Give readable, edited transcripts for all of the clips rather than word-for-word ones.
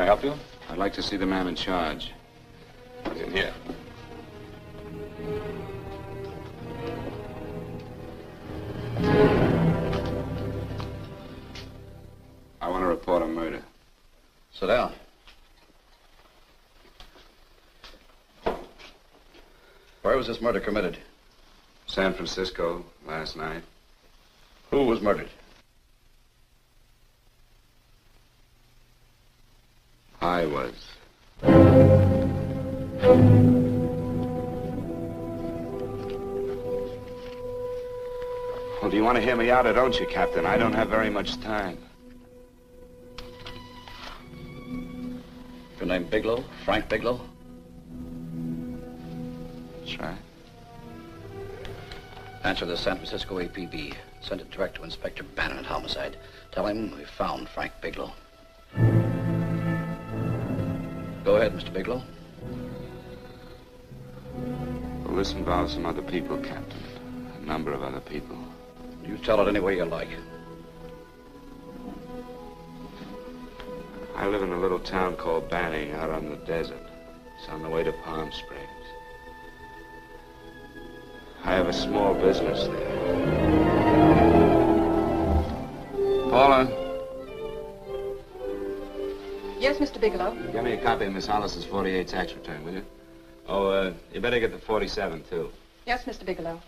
help you? I'd like to see the man in charge. He's in here. I want to report a murder. Sit down. Where was this murder committed? San Francisco, last night. Who was murdered? I was. Well, do you want to hear me out or don't you, Captain? I don't have very much time. Your name Bigelow? Frank Bigelow? That's right. Answer the San Francisco APB. Send it direct to Inspector Bannon at Homicide. Tell him we found Frank Bigelow. Go ahead, Mr. Bigelow. Well, this involves some other people, Captain. A number of other people. You tell it any way you like. I live in a little town called Banning out on the desert. It's on the way to Palm Springs. I have a small business there. Paula? Yes, Mr. Bigelow. Give me a copy of Miss Hollis's 48 tax return, will you? Oh, you better get the 47, too. Yes, Mr. Bigelow.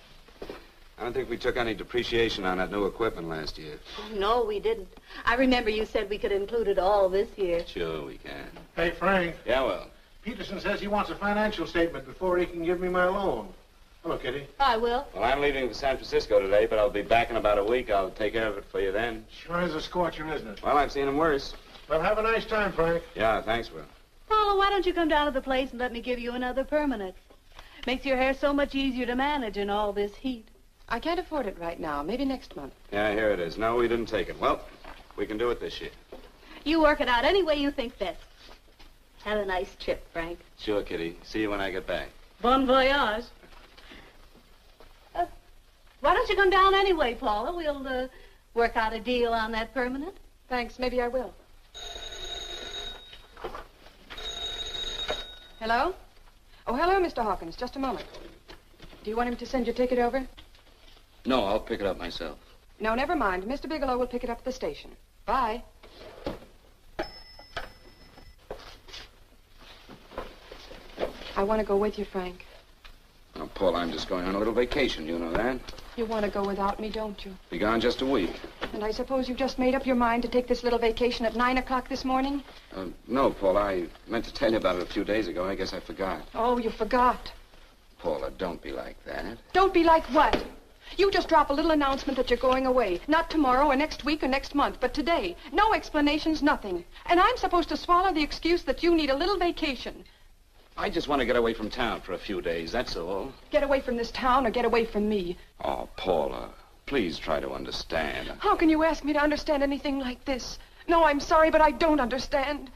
I don't think we took any depreciation on that new equipment last year. No, we didn't. I remember you said we could include it all this year. Sure we can. Hey, Frank. Yeah, well. Peterson says he wants a financial statement before he can give me my loan. Hello, Kitty. I will. Well, I'm leaving for San Francisco today, but I'll be back in about a week. I'll take care of it for you then. Sure is a scorcher, isn't it? Well, I've seen him worse. Well, have a nice time, Frank. Yeah, thanks, Will. Paula, why don't you come down to the place and let me give you another permanent? Makes your hair so much easier to manage in all this heat. I can't afford it right now. Maybe next month. Yeah, here it is. No, we didn't take it. Well, we can do it this year. You work it out any way you think best. Have a nice trip, Frank. Sure, Kitty. See you when I get back. Bon voyage. Why don't you come down anyway, Paula? We'll work out a deal on that permanent. Thanks. Maybe I will. Hello? Oh, hello, Mr. Hawkins. Just a moment. Do you want him to send your ticket over? No, I'll pick it up myself. No, never mind. Mr. Bigelow will pick it up at the station. Bye. I want to go with you, Frank. Oh, Paul, I'm just going on a little vacation. You know that? You want to go without me, don't you? Be gone just a week. And I suppose you've just made up your mind to take this little vacation at 9 o'clock this morning? No, Paul. I meant to tell you about it a few days ago. I guess I forgot. Oh, you forgot. Paula, don't be like that. Don't be like what? You just drop a little announcement that you're going away. Not tomorrow or next week or next month, but today. No explanations, nothing. And I'm supposed to swallow the excuse that you need a little vacation. I just want to get away from town for a few days, that's all. Get away from this town or get away from me. Oh, Paula, please try to understand. How can you ask me to understand anything like this? No, I'm sorry, but I don't understand.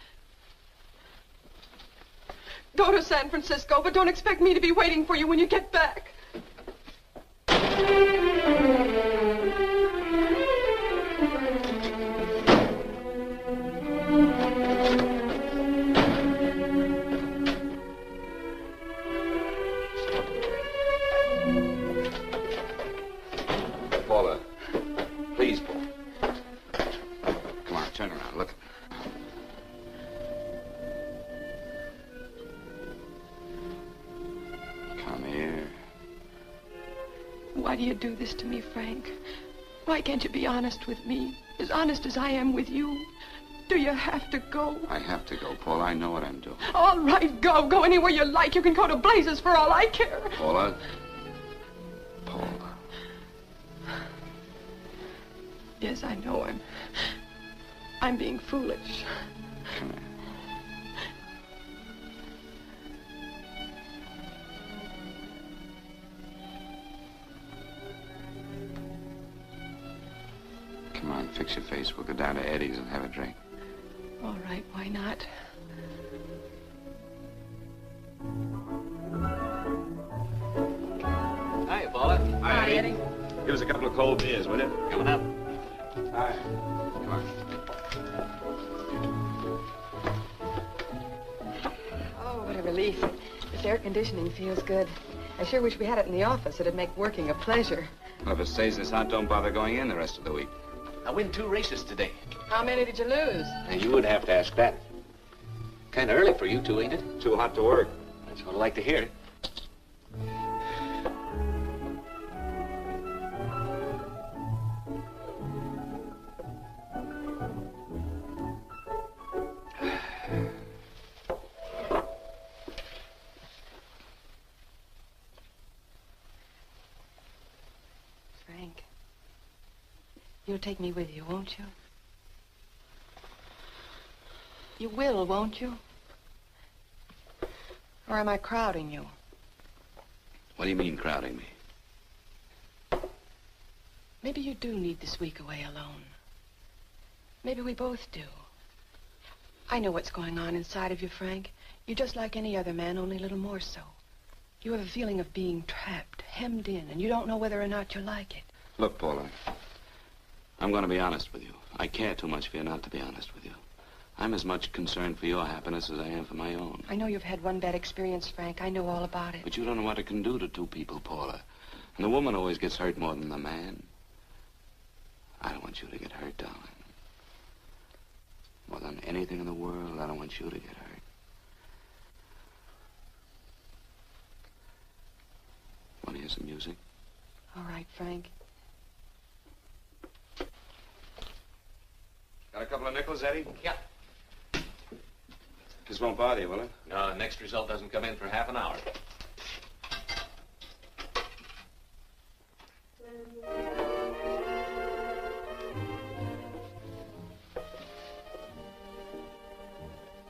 Go to San Francisco, but don't expect me to be waiting for you when you get back. Paula, please, Paul. Come on, turn around, look. Come here. Why do you do this to me, Frank? Why can't you be honest with me? As honest as I am with you? Do you have to go? I have to go, Paula. I know what I'm doing. All right, go. Go anywhere you like. You can go to blazes for all I care. Paula. Paula. Yes, I know I'm being foolish. Come here. Come on, fix your face. We'll go down to Eddie's and have a drink. All right, why not? Hi, Paula. Hi, Eddie. Give us a couple of cold beers, will you? Coming up. Hi. Come on. relief. This air conditioning feels good. I sure wish we had it in the office. It'd make working a pleasure. Well, if it stays this hot, don't bother going in the rest of the week. I win 2 races today. How many did you lose? And you would have to ask that. Kind of early for you two, ain't it? Too hot to work. That's what I like to hear. Frank, you'll take me with you, won't you? You will, won't you? Or am I crowding you? What do you mean, crowding me? Maybe you do need this week away alone. Maybe we both do. I know what's going on inside of you, Frank. You're just like any other man, only a little more so. You have a feeling of being trapped, hemmed in, and you don't know whether or not you like it. Look, Paula, I'm going to be honest with you. I care too much for you not to be honest with you. I'm as much concerned for your happiness as I am for my own. I know you've had one bad experience, Frank. I know all about it. But you don't know what it can do to 2 people, Paula. And the woman always gets hurt more than the man. I don't want you to get hurt, darling. More than anything in the world, I don't want you to get hurt. Want to hear some music? All right, Frank. Got a couple of nickels, Eddie? Yeah. This won't bother you, will it? No, next result doesn't come in for half an hour.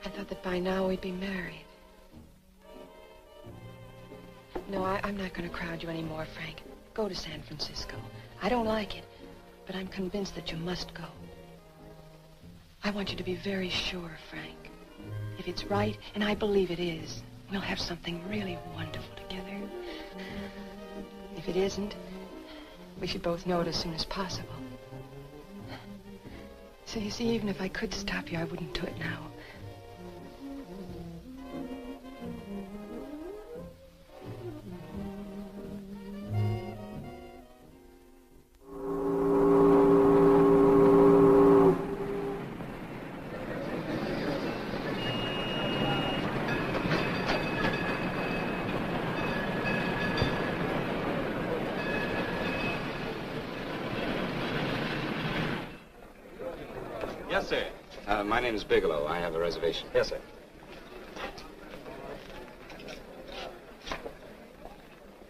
I thought that by now we'd be married. No, I'm not going to crowd you anymore, Frank. Go to San Francisco. I don't like it, but I'm convinced that you must go. I want you to be very sure, Frank. If it's right, and I believe it is, we'll have something really wonderful together. If it isn't, we should both know it as soon as possible. So you see, even if I could stop you, I wouldn't do it now. Yes, sir. My name is Bigelow. I have a reservation. Yes, sir.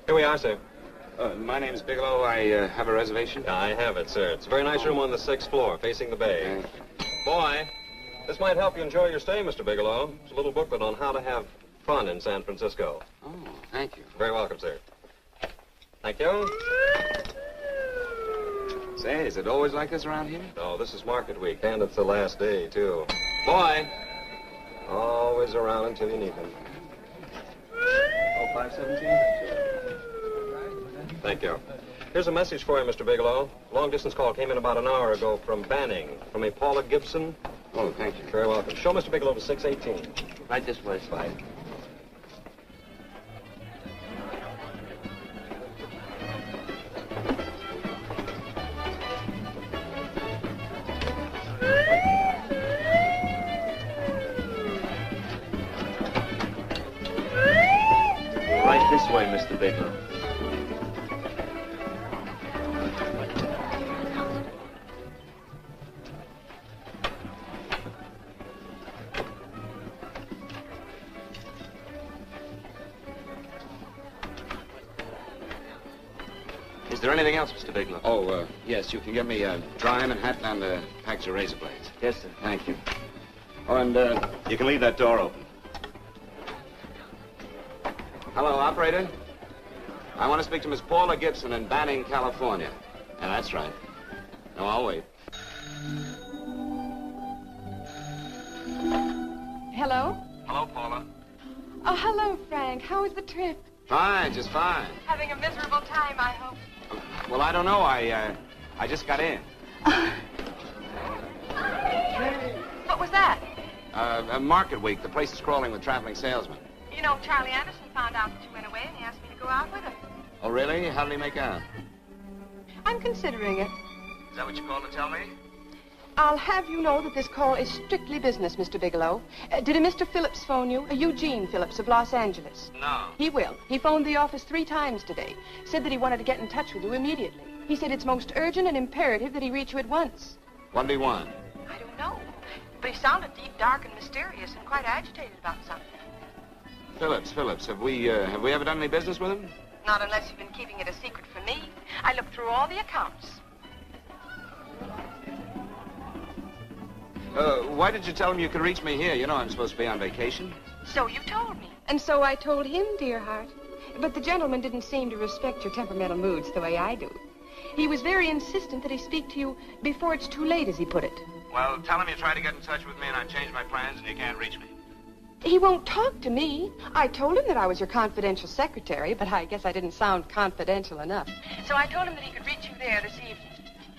Here we are, sir. My name is Bigelow. I have a reservation. I have it, sir. It's a very nice room on the 6th floor, facing the bay. Boy, this might help you enjoy your stay, Mr. Bigelow. It's a little booklet on how to have fun in San Francisco. Oh, thank you. Very welcome, sir. Thank you. Say, is it always like this around here? Oh, this is market week, and it's the last day, too. Boy, always around until you need him. Oh, 517? Thank you. Here's a message for you, Mr. Bigelow. Long-distance call came in about an hour ago from Banning, from a Paula Gibson. Oh, thank you. Very welcome. Show Mr. Bigelow to 618. Right this way. Fine. Right this way, Mr. Bigelow. Is there anything else, Mr. Bigelow? Oh, yes. You can get me a dry Manhattan and a package of razor blades. Yes, sir. Thank you. Oh, and you can leave that door open. Hello, operator. I want to speak to Miss Paula Gibson in Banning, California. Yeah, that's right. No, I'll wait. Hello? Hello, Paula. Oh, hello, Frank. How was the trip? Fine, just fine. Having a miserable time, I hope. Well, I don't know. I just got in. What was that? Market week. The place is crawling with traveling salesmen. You know, Charlie Anderson found out that you went away, and he asked me to go out with him. Oh, really? How did he make out? I'm considering it. Is that what you called to tell me? I'll have you know that this call is strictly business, Mr. Bigelow. Did a Mr. Phillips phone you? Eugene Phillips of Los Angeles. No. He will. He phoned the office 3 times today. Said that he wanted to get in touch with you immediately. He said it's most urgent and imperative that he reach you at once. What did he want? I don't know. But he sounded deep, dark, and mysterious, and quite agitated about something. Phillips. Have we ever done any business with him? Not unless you've been keeping it a secret from me. I looked through all the accounts. Why did you tell him you could reach me here? You know I'm supposed to be on vacation. So you told me. And so I told him, dear heart. But the gentleman didn't seem to respect your temperamental moods the way I do. He was very insistent that he speak to you before it's too late, as he put it. Well, tell him you tried to get in touch with me and I changed my plans and you can't reach me. He won't talk to me. I told him that I was your confidential secretary, but I guess I didn't sound confidential enough. So I told him that he could reach you there this evening.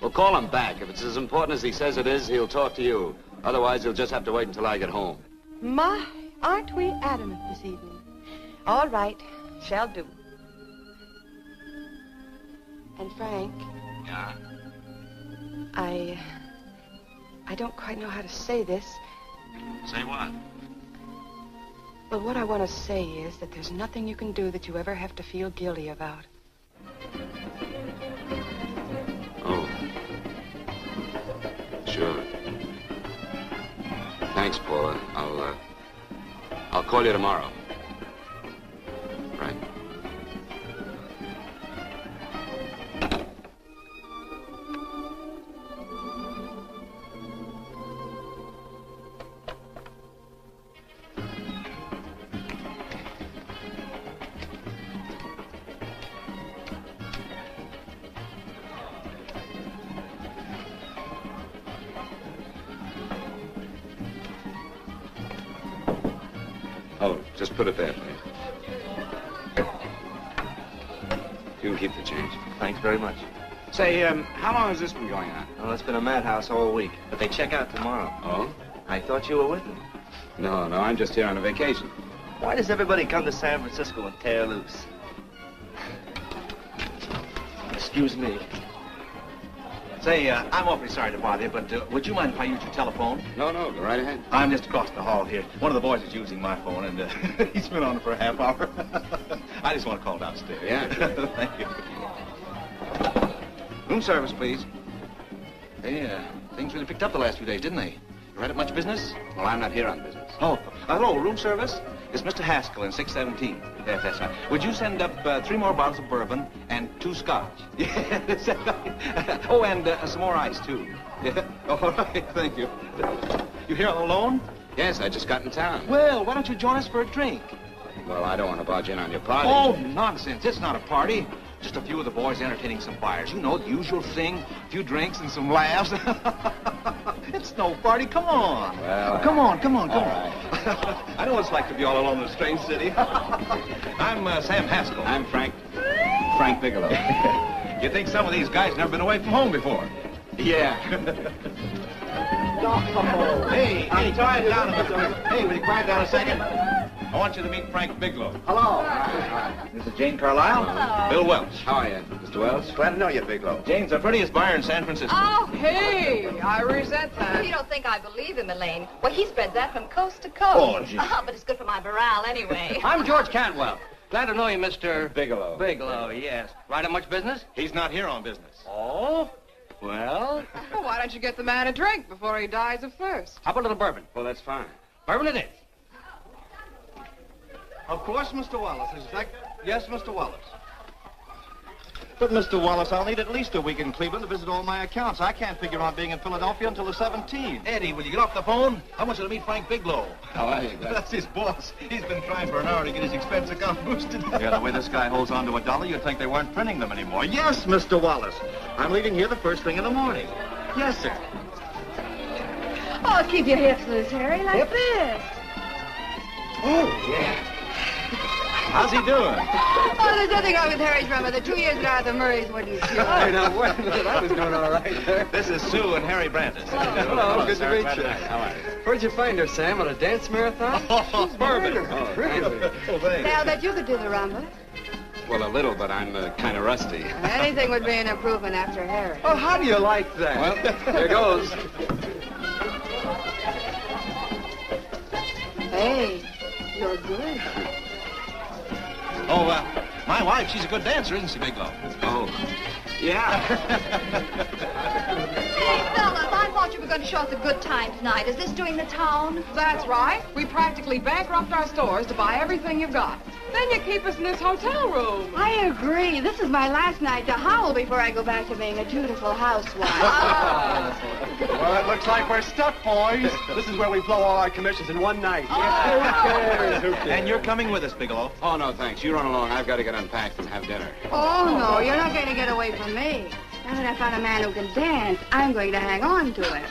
Well, call him back. If it's as important as he says it is, he'll talk to you. Otherwise, he'll just have to wait until I get home. My, aren't we adamant this evening? All right, shall do. And Frank, Yeah? I don't quite know how to say this. Say what? Well, what I want to say is that there's nothing you can do that you ever have to feel guilty about. Oh. Sure. Thanks, Paula. I'll call you tomorrow. Right. Oh, just put it there, please. You can keep the change. Thanks very much. Say, how long has this been going on? Well, it's been a madhouse all week, but they check out tomorrow. Oh? I thought you were with them. No, I'm just here on a vacation. Why does everybody come to San Francisco and tear loose? Excuse me. Say, I'm awfully sorry to bother you, but would you mind if I use your telephone? No, go right ahead. I'm just across the hall here. One of the boys is using my phone, and he's been on it for a half hour. I just want to call downstairs. Yeah, sure. Thank you. Room service, please. Hey, things really picked up the last few days, didn't they? You had much business? Well, I'm not here on business. Oh, hello, room service? It's Mr. Haskell in 617. Yes, that's right. Would you send up 3 more bottles of bourbon and 2 scotch? Yes. Oh, and some more ice, too. Yeah. All right, thank you. You here all alone? Yes, I just got in town. Well, why don't you join us for a drink? Well, I don't want to barge in on your party. Oh, nonsense. It's not a party. Just a few of the boys entertaining some buyers. You know, the usual thing. A few drinks and some laughs. It's no party. Come on. Well, come on. All right. I know what it's like to be all alone in a strange city. I'm Sam Haskell. I'm Frank Bigelow. You think some of these guys never been away from home before? Yeah. Hey, quiet down a minute. Hey, will you quiet down a second? I want you to meet Frank Bigelow. Hello. This is Jane Carlisle. Hello. Bill Welch. How are you, Mr. Wells? Glad to know you, Bigelow. Jane's the prettiest buyer in San Francisco. Oh, hey, I resent that. You don't think I believe him, Elaine? Well, he spreads that from coast to coast. Oh, gee. But it's good for my morale anyway. I'm George Cantwell. Glad to know you, Mr. Bigelow. Bigelow, yes. Right on much business? He's not here on business. Oh? Well, Well, why don't you get the man a drink before he dies of thirst? how about a little bourbon? Well, that's fine. Bourbon it is. Of course, Mr. Wallace. Yes, Mr. Wallace. But, Mr. Wallace, I'll need at least a week in Cleveland to visit all my accounts. I can't figure on being in Philadelphia until the 17th. Eddie, will you get off the phone? I want you to meet Frank Bigelow. How are you, That's his boss. He's been trying for an hour to get his expense account boosted. Yeah, the way this guy holds on to $1, you'd think they weren't printing them anymore. Yes, Mr. Wallace. I'm leaving here the first thing in the morning. Yes, sir. Oh, keep your hips loose, Harry, like this. Oh, yeah. How's he doing? Oh, there's nothing wrong with Harry's rummer. The 2 years at Arthur Murray's wouldn't do. Hey, now, wait a minute. I was doing all right. This is Sue and Harry Brandis. Hello, good to meet you. How are you? Where'd you find her, Sam? On a dance marathon? Bourbon. Really? Oh, thanks. Now that you could do the rumba. Well, a little, but I'm kind of rusty. Anything would be an improvement after Harry. Oh, how do you like that? Well, here goes. Hey, you're good. Oh, my wife, she's a good dancer, isn't she, Bigelow? oh, yeah. Hey, fellas, I thought you were going to show us a good time tonight. Is this doing the town? That's right. We practically bankrupt our stores to buy everything you've got. Then you keep us in this hotel room. I agree. This is my last night to howl before I go back to being a dutiful housewife. Well, it looks like we're stuck, boys. This is where we blow all our commissions in one night. Oh. Who cares? Who cares? And you're coming with us, Bigelow. Oh, no, thanks. You run along. I've got to get unpacked and have dinner. Oh, no, you're not going to get away from me. Now that I found a man who can dance, I'm going to hang on to him.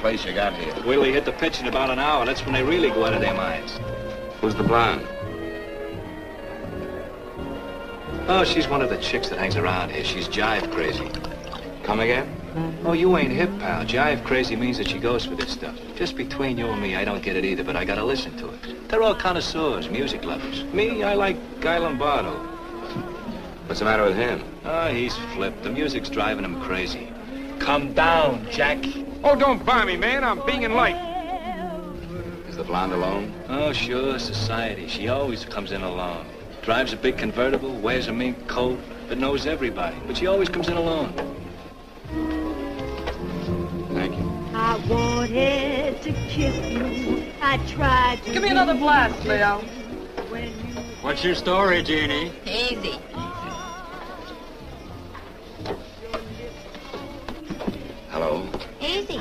Place you got here. Wait till you hit the pitch in about an hour. That's when they really go out of their minds. Who's the blonde? Oh, she's one of the chicks that hangs around here. She's jive crazy. Come again? Oh, you ain't hip, pal. Jive crazy means that she goes for this stuff. Just between you and me, I don't get it either, but I gotta listen to it. They're all connoisseurs, music lovers. Me, I like Guy Lombardo. What's the matter with him? Oh, he's flipped. The music's driving him crazy. Come down, Jack. Oh, don't buy me, man. I'm being light. Is the blonde alone? Oh, sure, society. She always comes in alone. Drives a big convertible, wears a mink coat, but knows everybody. But she always comes in alone. Thank you. I wanted to kiss you. I tried to... Give me another blast, Leo. What's your story, Jeannie? Easy. Hello? Easy.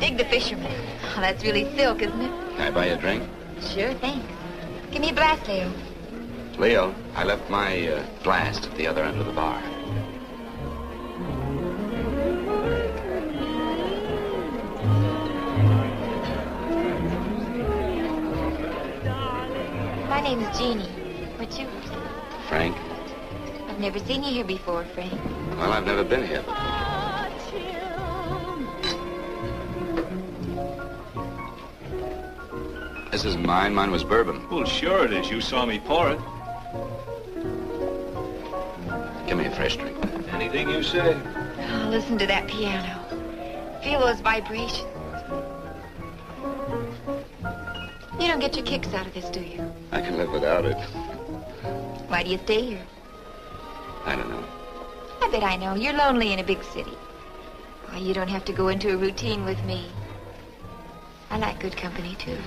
Dig the fisherman. Oh, that's really silk, isn't it? Can I buy you a drink? Sure, thanks. Give me a blast, Leo. Leo, I left my glass at the other end of the bar. My name's Jeannie. What's yours? Frank? I've never seen you here before, Frank. Well, I've never been here before. This isn't mine. Mine was bourbon. Well, sure it is. You saw me pour it. Give me a fresh drink. Anything you say. Oh, listen to that piano. Feel those vibrations. You don't get your kicks out of this, do you? I can live without it. Why do you stay here? I don't know. I bet I know. You're lonely in a big city. Why, you don't have to go into a routine with me. I like good company, too.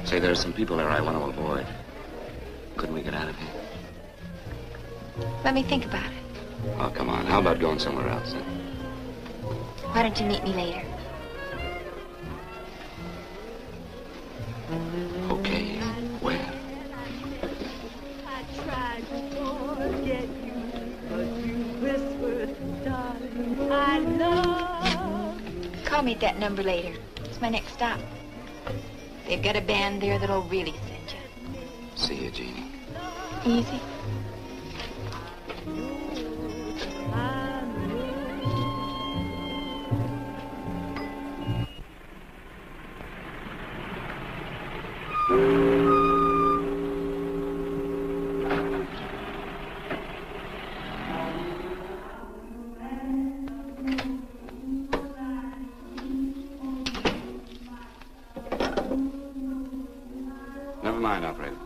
Say, there are some people there I want to avoid. Couldn't we get out of here? Let me think about it. Oh, come on. How about going somewhere else? Then? Why don't you meet me later? Okay. Where? I tried to forget you, but you whispered, darling, I love. Call me at that number later. It's my next stop. They've got a band there that'll really send you. See you, Jeannie. Easy. Never mind, operator.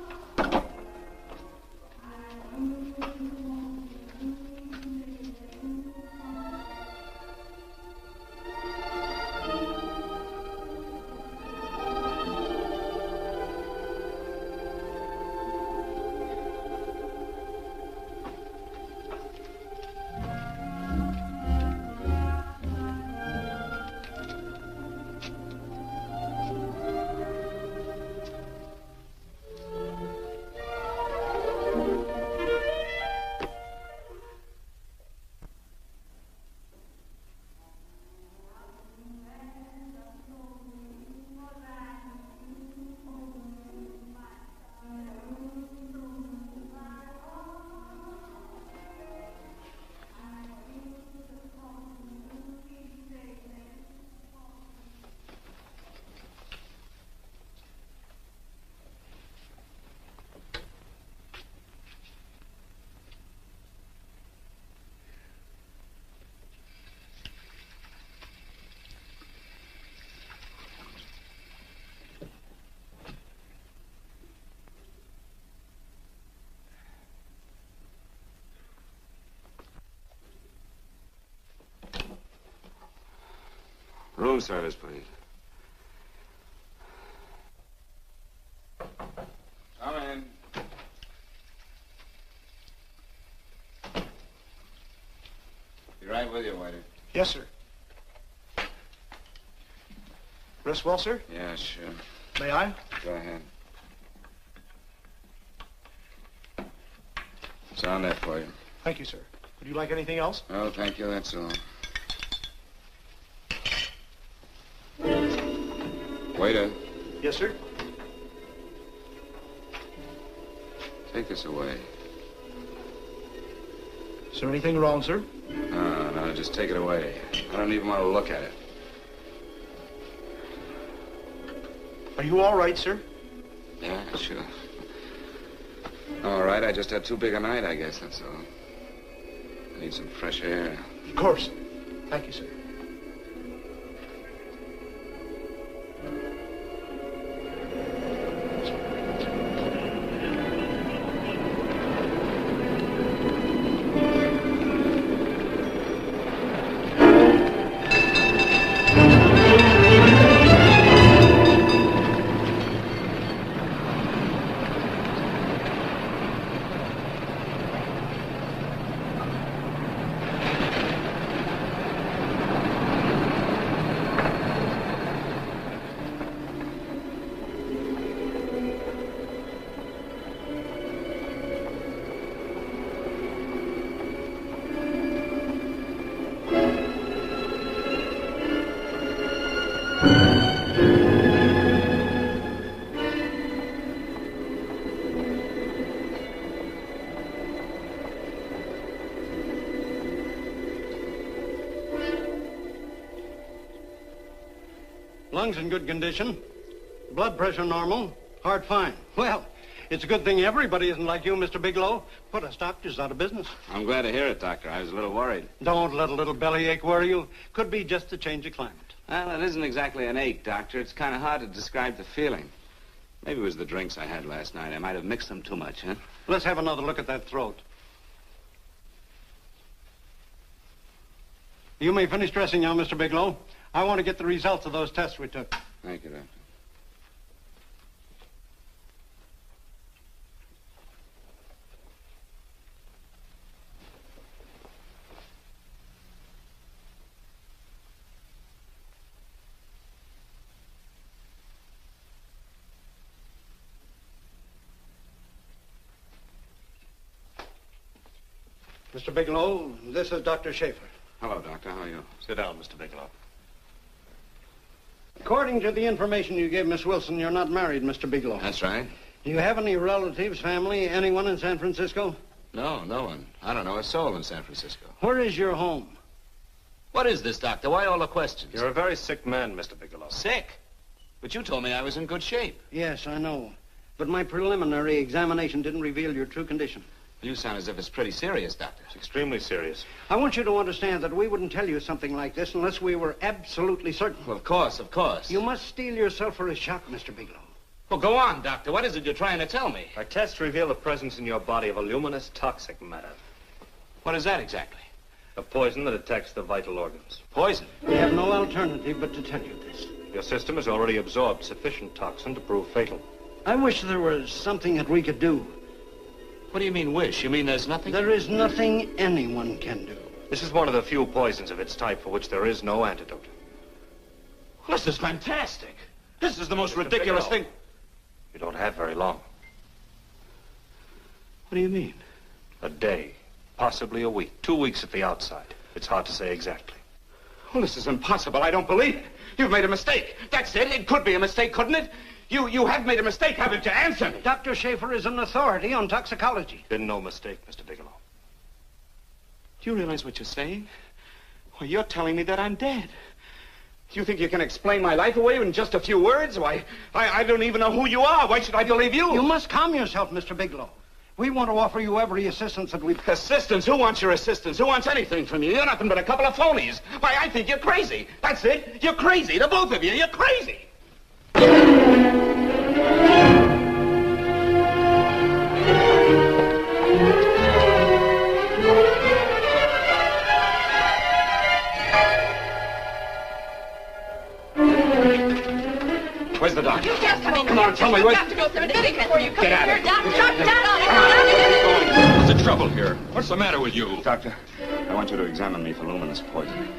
Room service, please. Come in. Be right with you, waiter. Yes, sir. Rest well, sir? Yeah, sure. May I? Go ahead. It's on there for you. Thank you, sir. Would you like anything else? Oh, thank you, that's all. Waiter, Yes, sir. take this away. Is there anything wrong, sir? No, just take it away. I don't even want to look at it. Are you all right, sir? Yeah, sure. All right, I just had too big a night, I guess, that's all. I need some fresh air. Of course. Thank you, sir. lungs in good condition. Blood pressure normal. Heart fine. Well, it's a good thing everybody isn't like you, Mr. Bigelow. Put us doctors out of business. I'm glad to hear it, Doctor. I was a little worried. Don't let a little bellyache worry you. Could be just a change of climate. Well, it isn't exactly an ache, Doctor. It's kind of hard to describe the feeling. Maybe it was the drinks I had last night. I might have mixed them too much, huh? Let's have another look at that throat. You may finish dressing now, Mr. Bigelow. I want to get the results of those tests we took. Thank you, Doctor. Mr. Bigelow, this is Dr. Schaefer. Hello, Doctor. How are you? Sit down, Mr. Bigelow. According to the information you gave Miss Wilson, you're not married, Mr. Bigelow. That's right. Do you have any relatives, family, anyone in San Francisco? No, no one. I don't know a soul in San Francisco. Where is your home? What is this, Doctor? Why all the questions? You're a very sick man, Mr. Bigelow. Sick? But you told me I was in good shape. Yes, I know. But my preliminary examination didn't reveal your true condition. You sound as if it's pretty serious, Doctor. It's extremely serious. I want you to understand that we wouldn't tell you something like this unless we were absolutely certain. Well, of course, of course. You must steel yourself for a shock, Mr. Bigelow. Well, go on, Doctor. What is it you're trying to tell me? Our tests reveal the presence in your body of a luminous toxic matter. What is that exactly? A poison that attacks the vital organs. Poison? We have no alternative but to tell you this. Your system has already absorbed sufficient toxin to prove fatal. I wish there was something that we could do. What do you mean, wish? You mean there's nothing? There is nothing anyone can do. This is one of the few poisons of its type for which there is no antidote. Well, this is fantastic. This is the most ridiculous thing. You don't have very long. What do you mean? A day, possibly a week, 2 weeks at the outside. It's hard to say exactly. Well, this is impossible. I don't believe it. You've made a mistake. That's it. It could be a mistake, couldn't it? You have made a mistake, haven't you? Answer me. Dr. Schaefer is an authority on toxicology. Been no mistake, Mr. Bigelow. Do you realize what you're saying? Well, you're telling me that I'm dead. Do you think you can explain my life away in just a few words? Why, I don't even know who you are. Why should I believe you? You must calm yourself, Mr. Bigelow. We want to offer you every assistance that we've... Assistance? Who wants your assistance? Who wants anything from you? You're nothing but a couple of phonies. Why, I think you're crazy. That's it. You're crazy. The both of you. You're crazy. Where's the doctor? You just come in. Come on, tell me. You've got to go through the treatment before you come Get out in of here. here. Doctor, What's the trouble here? What's the matter with you? Doctor, I want you to examine me for luminous poisoning.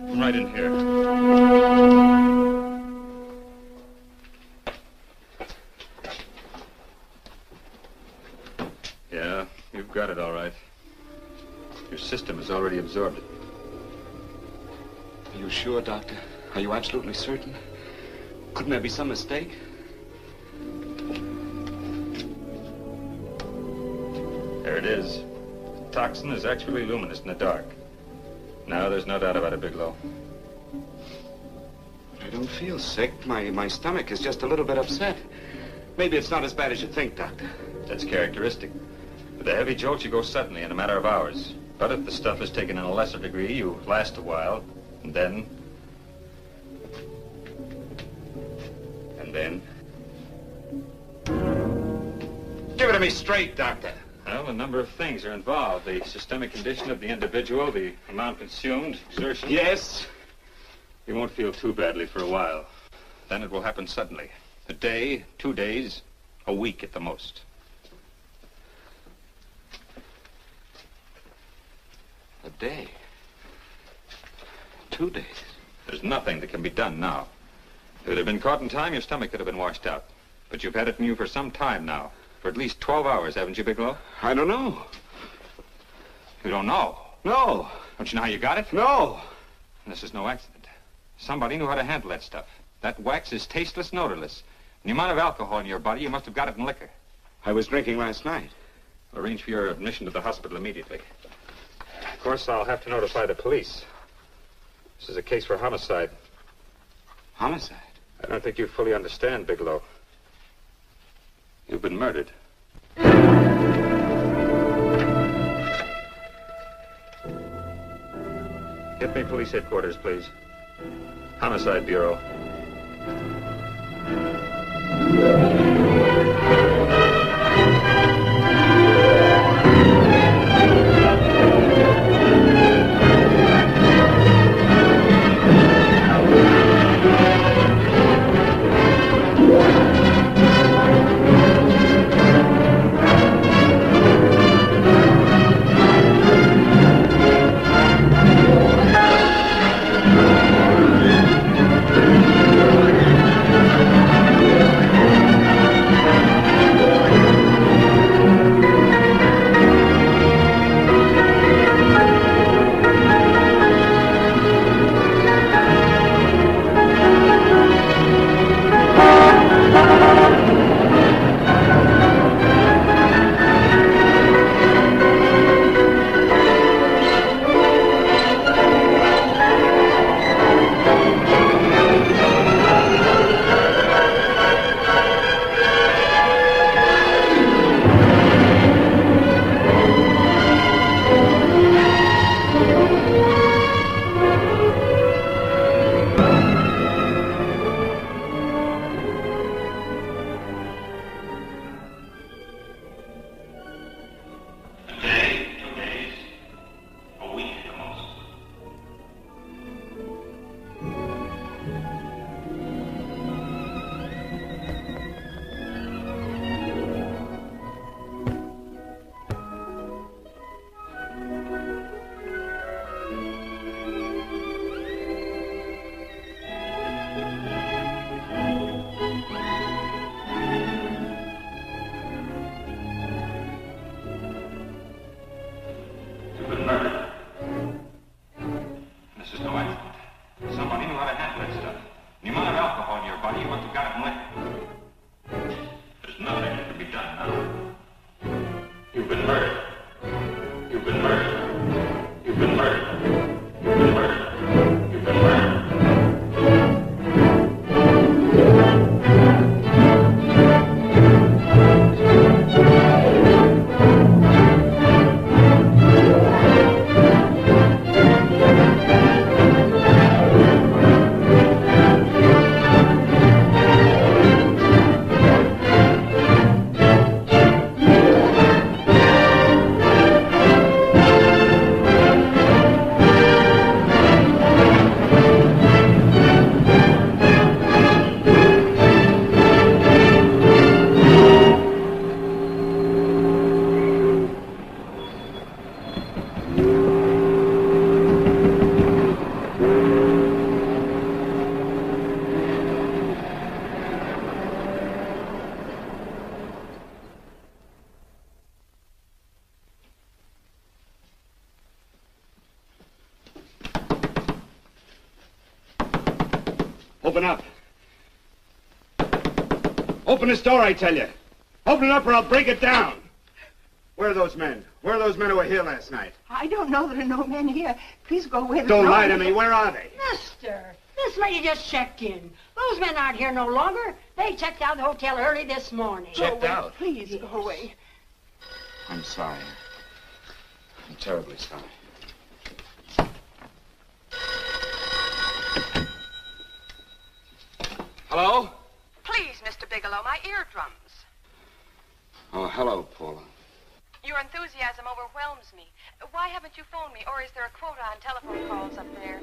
Come right in here. Yeah, you've got it all right. Your system has already absorbed it. Are you sure, Doctor? Are you absolutely certain? Couldn't there be some mistake? There it is. The toxin is actually luminous in the dark. Now there's no doubt about it, Bigelow. I don't feel sick. My stomach is just a little bit upset. Maybe it's not as bad as you think, Doctor. That's characteristic. With a heavy jolt, you go suddenly in a matter of hours. But if the stuff is taken in a lesser degree, you last a while, and then... Give it to me straight, Doctor. Well, a number of things are involved. The systemic condition of the individual, the amount consumed, exertion. Yes? You won't feel too badly for a while. Then it will happen suddenly. A day, 2 days, a week at the most. A day. 2 days. There's nothing that can be done now. If it had been caught in time, your stomach could have been washed out. But you've had it in you for some time now. For at least 12 hours, haven't you, Bigelow? I don't know. You don't know? No. Don't you know how you got it? No. And this is no accident. Somebody knew how to handle that stuff. That wax is tasteless and odorless. And the amount of alcohol in your body, you must have got it in liquor. I was drinking last night. I'll arrange for your admission to the hospital immediately. Of course, I'll have to notify the police. This is a case for homicide. Homicide? I don't think you fully understand, Bigelow. You've been murdered. Get me police headquarters, please. Homicide Bureau. Open up. Open this door, I tell you. Open it up or I'll break it down. Where are those men? Where are those men who were here last night? I don't know. There are no men here. Please go away. Don't lie to me. Where are they? Mister, this lady just checked in. Those men aren't here no longer. They checked out the hotel early this morning. Checked out? Please go away. I'm sorry. I'm terribly sorry. Hello? Please, Mr. Bigelow, my eardrums. Oh, hello, Paula. Your enthusiasm overwhelms me. Why haven't you phoned me, or is there a quota on telephone calls up there?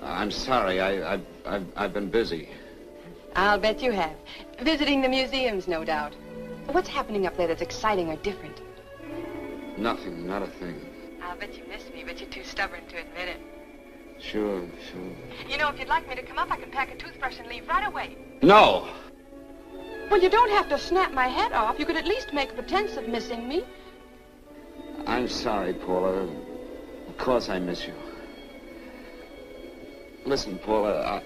I'm sorry. I've been busy. I'll bet you have. Visiting the museums, no doubt. What's happening up there that's exciting or different? Nothing, not a thing. I'll bet you miss me, but you're too stubborn to admit it. Sure. You know, if you'd like me to come up, I can pack a toothbrush and leave right away. No! Well, you don't have to snap my head off. You could at least make a pretense of missing me. I'm sorry, Paula. Of course I miss you. Listen, Paula,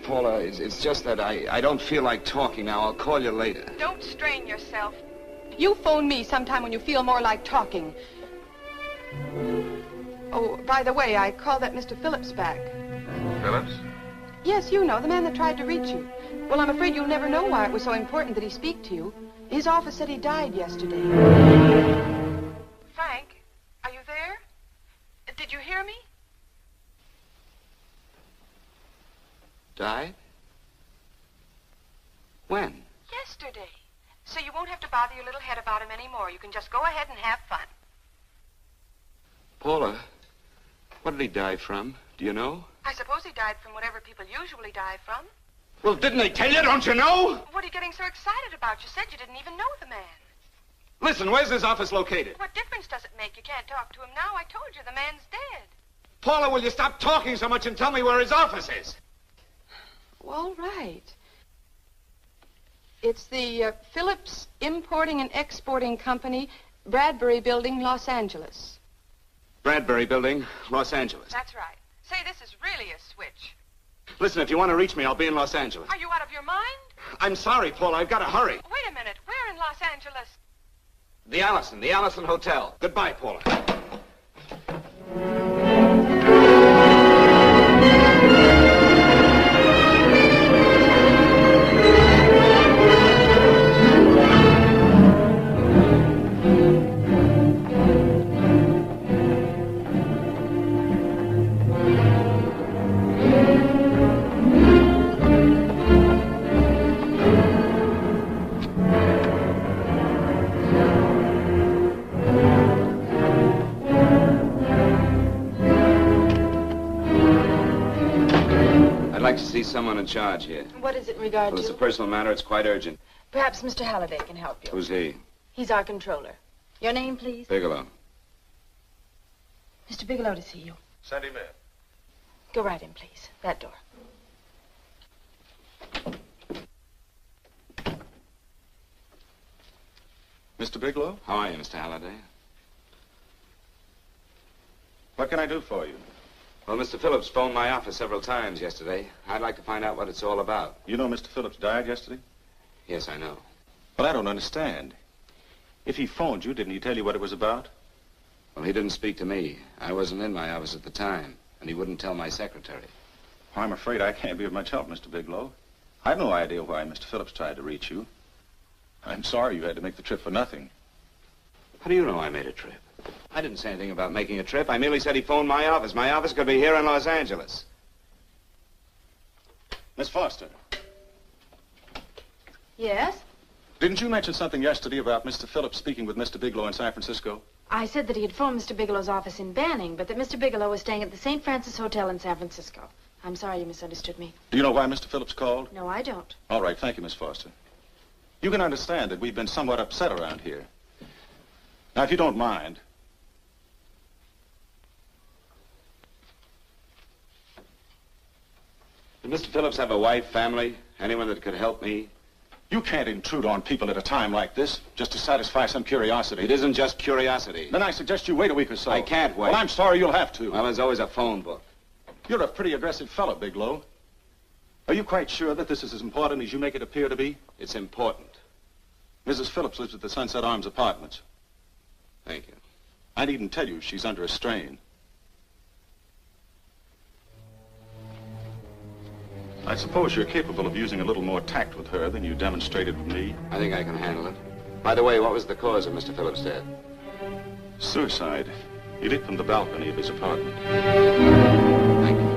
Paula, it's just that I don't feel like talking now. I'll call you later. Don't strain yourself. You phone me sometime when you feel more like talking. Oh, by the way, I called that Mr. Phillips back. Phillips? Yes, you know, the man that tried to reach you. Well, I'm afraid you'll never know why it was so important that he speak to you. His office said he died yesterday. Frank, are you there? Did you hear me? Died? When? Yesterday. So you won't have to bother your little head about him anymore. You can just go ahead and have fun. Paula, what did he die from? Do you know? I suppose he died from whatever people usually die from. Well, didn't they tell you? Don't you know? What are you getting so excited about? You said you didn't even know the man. Listen, where's his office located? What difference does it make? You can't talk to him now. I told you the man's dead. Paula, will you stop talking so much and tell me where his office is? All right. It's the Phillips Importing and Exporting Company, Bradbury Building, Los Angeles. Bradbury Building, Los Angeles. That's right. Say, this is really a switch. Listen, if you want to reach me, I'll be in Los Angeles. Are you out of your mind? I'm sorry, Paula. I've got to hurry. Wait a minute. Where in Los Angeles? The Allison Hotel. Goodbye, Paula. To see someone in charge here. What is it in regard Well, to? it's a personal matter. It's quite urgent. Perhaps Mr. Halliday can help you. Who's he? He's our controller. Your name, please? Bigelow. Mr. Bigelow to see you. Send him in. Go right in, please. That door. Mr. Bigelow? How are you, Mr. Halliday? What can I do for you? Well, Mr. Phillips phoned my office several times yesterday. I'd like to find out what it's all about. You know Mr. Phillips died yesterday? Yes, I know. Well, I don't understand. If he phoned you, didn't he tell you what it was about? Well, he didn't speak to me. I wasn't in my office at the time, and he wouldn't tell my secretary. Well, I'm afraid I can't be of much help, Mr. Bigelow. I've no idea why Mr. Phillips tried to reach you. I'm sorry you had to make the trip for nothing. How do you know I made a trip? I didn't say anything about making a trip. I merely said he phoned my office. My office could be here in Los Angeles. Miss Foster, Yes? didn't you mention something yesterday about Mr. Phillips speaking with Mr. Bigelow in San Francisco? I said that he had phoned Mr. Bigelow's office in Banning, but that Mr. Bigelow was staying at the St. Francis Hotel in San Francisco. I'm sorry you misunderstood me. Do you know why Mr. Phillips called? No, I don't. All right, thank you, Miss Foster. You can understand that we've been somewhat upset around here. Now, if you don't mind, Did Mr. Phillips have a wife, family, anyone that could help me? you can't intrude on people at a time like this just to satisfy some curiosity. It isn't just curiosity. Then I suggest you wait a week or so. I can't wait. Well, I'm sorry you'll have to. Well, there's always a phone book. You're a pretty aggressive fellow, Bigelow. Are you quite sure that this is as important as you make it appear to be? It's important. Mrs. Phillips lives at the Sunset Arms Apartments. Thank you. I needn't tell you she's under a strain. I suppose you're capable of using a little more tact with her than you demonstrated with me. I think I can handle it. By the way, what was the cause of Mr. Phillips' death? Suicide. He leaped from the balcony of his apartment. Thank you.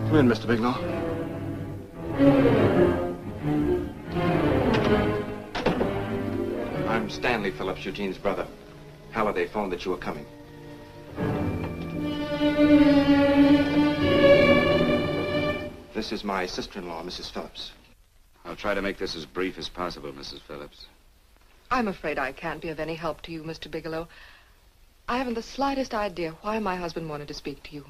Come in, Mr. Bigelow. I'm Stanley Phillips, Eugene's brother. Halliday phoned that you were coming. This is my sister-in-law, Mrs. Phillips. I'll try to make this as brief as possible, Mrs. Phillips. I'm afraid I can't be of any help to you, Mr. Bigelow. I haven't the slightest idea why my husband wanted to speak to you.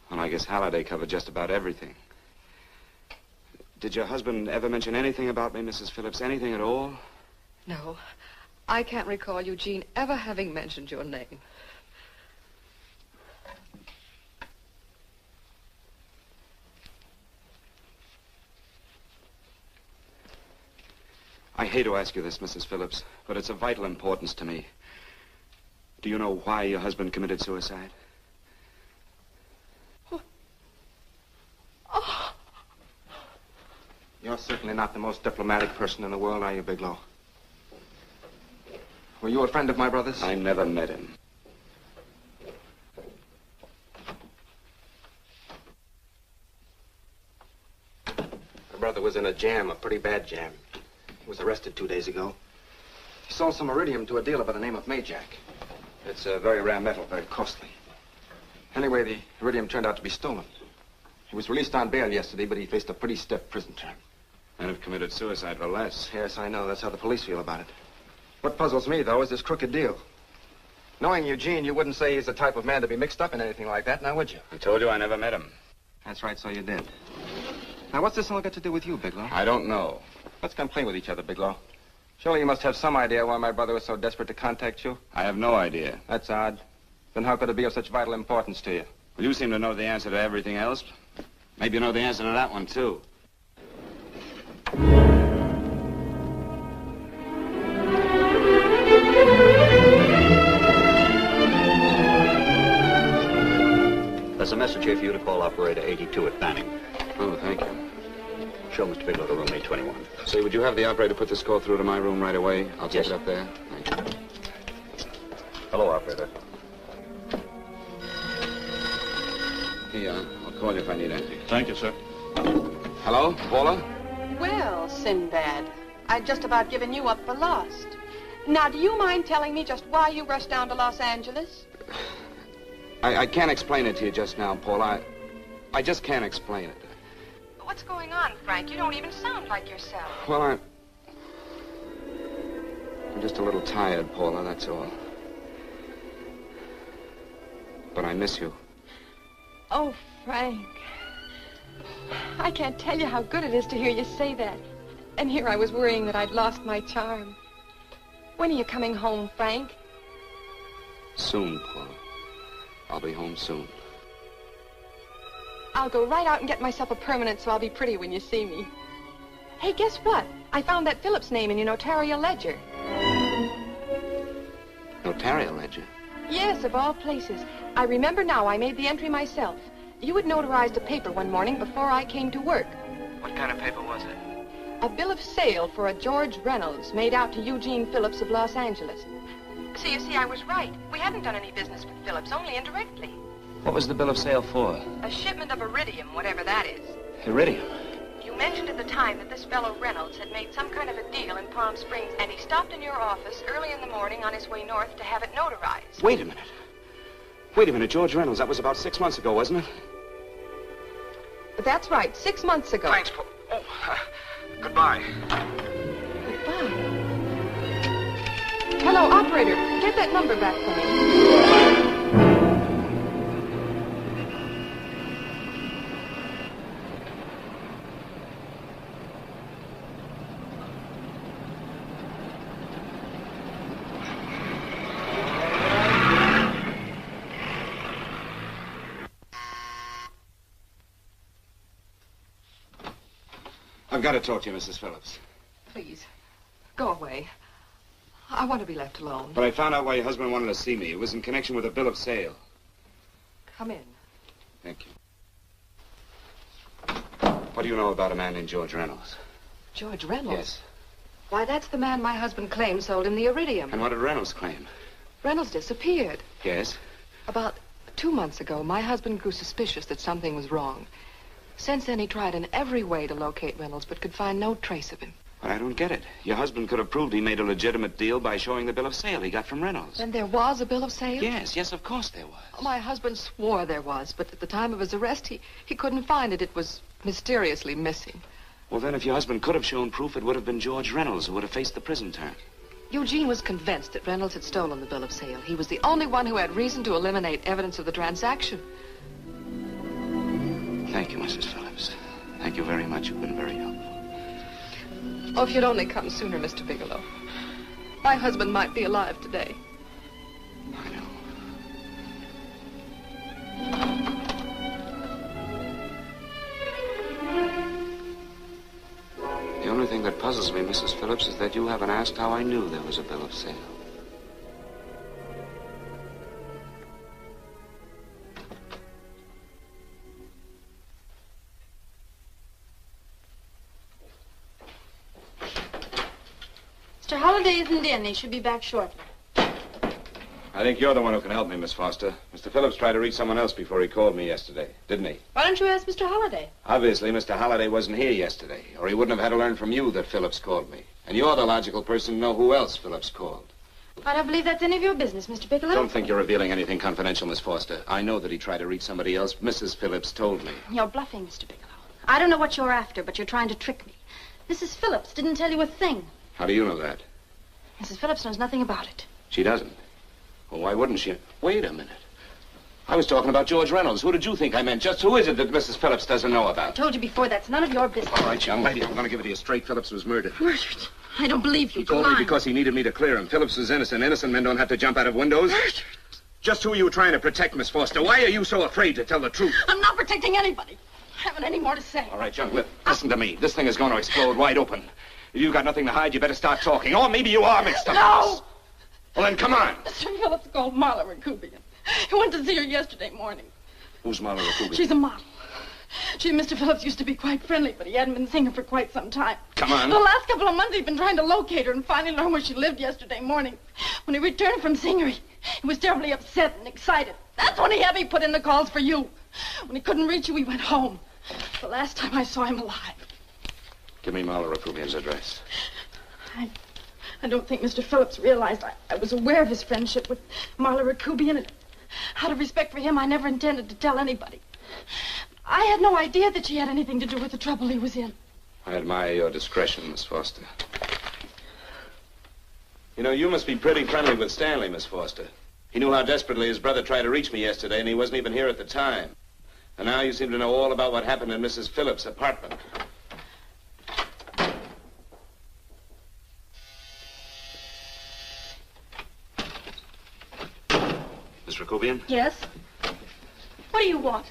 Well, I guess Halliday covered just about everything. Did your husband ever mention anything about me, Mrs. Phillips? Anything at all? No, I can't recall Eugene ever having mentioned your name. I hate to ask you this, Mrs. Phillips, but it's of vital importance to me. Do you know why your husband committed suicide? Oh. You're certainly not the most diplomatic person in the world, are you, Bigelow? Were you a friend of my brother's? I never met him. My brother was in a jam, a pretty bad jam. He was arrested 2 days ago. He sold some iridium to a dealer by the name of Majak. It's a very rare metal, very costly. Anyway, the iridium turned out to be stolen. He was released on bail yesterday, but he faced a pretty stiff prison term. And have committed suicide for less. Yes, I know. That's how the police feel about it. What puzzles me, though, is this crooked deal. Knowing Eugene, you wouldn't say he's the type of man to be mixed up in anything like that, now would you? I told you I never met him. That's right, so you did. Now, what's this all got to do with you, Bigelow? I don't know. Let's come play with each other, Bigelow. Surely you must have some idea why my brother was so desperate to contact you. I have no idea. That's odd. Then how could it be of such vital importance to you? Well, you seem to know the answer to everything else. Maybe you know the answer to that one, too. There's a message here for you to call operator 82 at Banning. Oh, thank you. Show Mr. Bigelow to room 821. Say, would you have the operator put this call through to my room right away? I'll take Yes. it up there. Thank you. Hello, operator. Here you are. I'll call you if I need anything. Thank you, sir. Hello, Paula? Well, Sinbad, I'd just about given you up for lost. Now, do you mind telling me just why you rushed down to Los Angeles? I can't explain it to you just now, Paula. I just can't explain it. What's going on, Frank? You don't even sound like yourself. Well, I'm just a little tired, Paula, that's all. But I miss you. Oh, Frank. I can't tell you how good it is to hear you say that. And here I was worrying that I'd lost my charm. When are you coming home, Frank? Soon, Paula. I'll be home soon. I'll go right out and get myself a permanent so I'll be pretty when you see me. Hey, guess what? I found that Phillips name in your notarial ledger. Notarial ledger? Yes, of all places. I remember now I made the entry myself. You had notarized a paper one morning before I came to work. What kind of paper was it? A bill of sale for a George Reynolds made out to Eugene Phillips of Los Angeles. So you see, I was right. We hadn't done any business with Phillips, only indirectly. What was the bill of sale for? A shipment of iridium, whatever that is. Iridium? You mentioned at the time that this fellow Reynolds had made some kind of a deal in Palm Springs, and he stopped in your office early in the morning on his way north to have it notarized. Wait a minute. Wait a minute, George Reynolds. That was about 6 months ago, wasn't it? That's right, 6 months ago. Thanks, Paul. Oh, goodbye. Goodbye. Hello, operator. Get that number back for me. I've got to talk to you, Mrs. Phillips. Please, go away. I want to be left alone. But I found out why your husband wanted to see me. It was in connection with a bill of sale. Come in. Thank you. What do you know about a man named George Reynolds? George Reynolds? Yes. Why, that's the man my husband claimed sold him the iridium. And what did Reynolds claim? Reynolds disappeared. Yes? About 2 months ago, my husband grew suspicious that something was wrong. Since then, he tried in every way to locate Reynolds, but could find no trace of him. But I don't get it. Your husband could have proved he made a legitimate deal by showing the bill of sale he got from Reynolds. Then there was a bill of sale? Yes, of course there was. My husband swore there was, but at the time of his arrest, he couldn't find it. It was mysteriously missing. Well, then, if your husband could have shown proof, it would have been George Reynolds who would have faced the prison term. Eugene was convinced that Reynolds had stolen the bill of sale. He was the only one who had reason to eliminate evidence of the transaction. Thank you, Mrs. Phillips. Thank you very much. You've been very helpful. Oh, if you'd only come sooner, Mr. Bigelow. My husband might be alive today. I know. The only thing that puzzles me, Mrs. Phillips, is that you haven't asked how I knew there was a bill of sale. Mr. Holliday isn't in. He should be back shortly. I think you're the one who can help me, Miss Foster. Mr. Phillips tried to reach someone else before he called me yesterday, didn't he? Why don't you ask Mr. Holliday? Obviously, Mr. Holliday wasn't here yesterday, or he wouldn't have had to learn from you that Phillips called me. And you're the logical person to know who else Phillips called. I don't believe that's any of your business, Mr. Bigelow. Don't think you're revealing anything confidential, Miss Foster. I know that he tried to reach somebody else. Mrs. Phillips told me. You're bluffing, Mr. Bigelow. I don't know what you're after, but you're trying to trick me. Mrs. Phillips didn't tell you a thing. How do you know that? Mrs. Phillips knows nothing about it. She doesn't. Well, why wouldn't she? Wait a minute. I was talking about George Reynolds. Who did you think I meant? Just who is it that Mrs. Phillips doesn't know I about? told you before, that's none of your business. All right, young lady, I'm going to give it to you straight. Phillips was murdered. Murdered? I don't believe you. He told me because he needed me to clear him. Phillips was innocent. Innocent men don't have to jump out of windows. Murdered? Just who are you trying to protect, Miss Foster? Why are you so afraid to tell the truth? I'm not protecting anybody. I haven't any more to say. All right, young, listen to me. This thing is going to explode wide open. If you've got nothing to hide, you better start talking. Or maybe you are mixed up. No! Well, then, come on. Mr. Phillips called Marla Rakubian. He went to see her yesterday morning. Who's Marla Rakubian? She's a model. She and Mr. Phillips used to be quite friendly, but he hadn't been seeing her for quite some time. Come on. The last couple of months, he'd been trying to locate her and finally learn where she lived yesterday morning. When he returned from seeing her, he was terribly upset and excited. That's when he had me put in the calls for you. When he couldn't reach you, he went home. The last time I saw him alive. Give me Marla Rakubian's address. I don't think Mr. Phillips realized I was aware of his friendship with Marla Rakubian, and out of respect for him, I never intended to tell anybody. I had no idea that she had anything to do with the trouble he was in. I admire your discretion, Miss Foster. You know, you must be pretty friendly with Stanley, Miss Foster. He knew how desperately his brother tried to reach me yesterday, and he wasn't even here at the time. And now you seem to know all about what happened in Mrs. Phillips' apartment. Miss Rakubian? Yes? What do you want?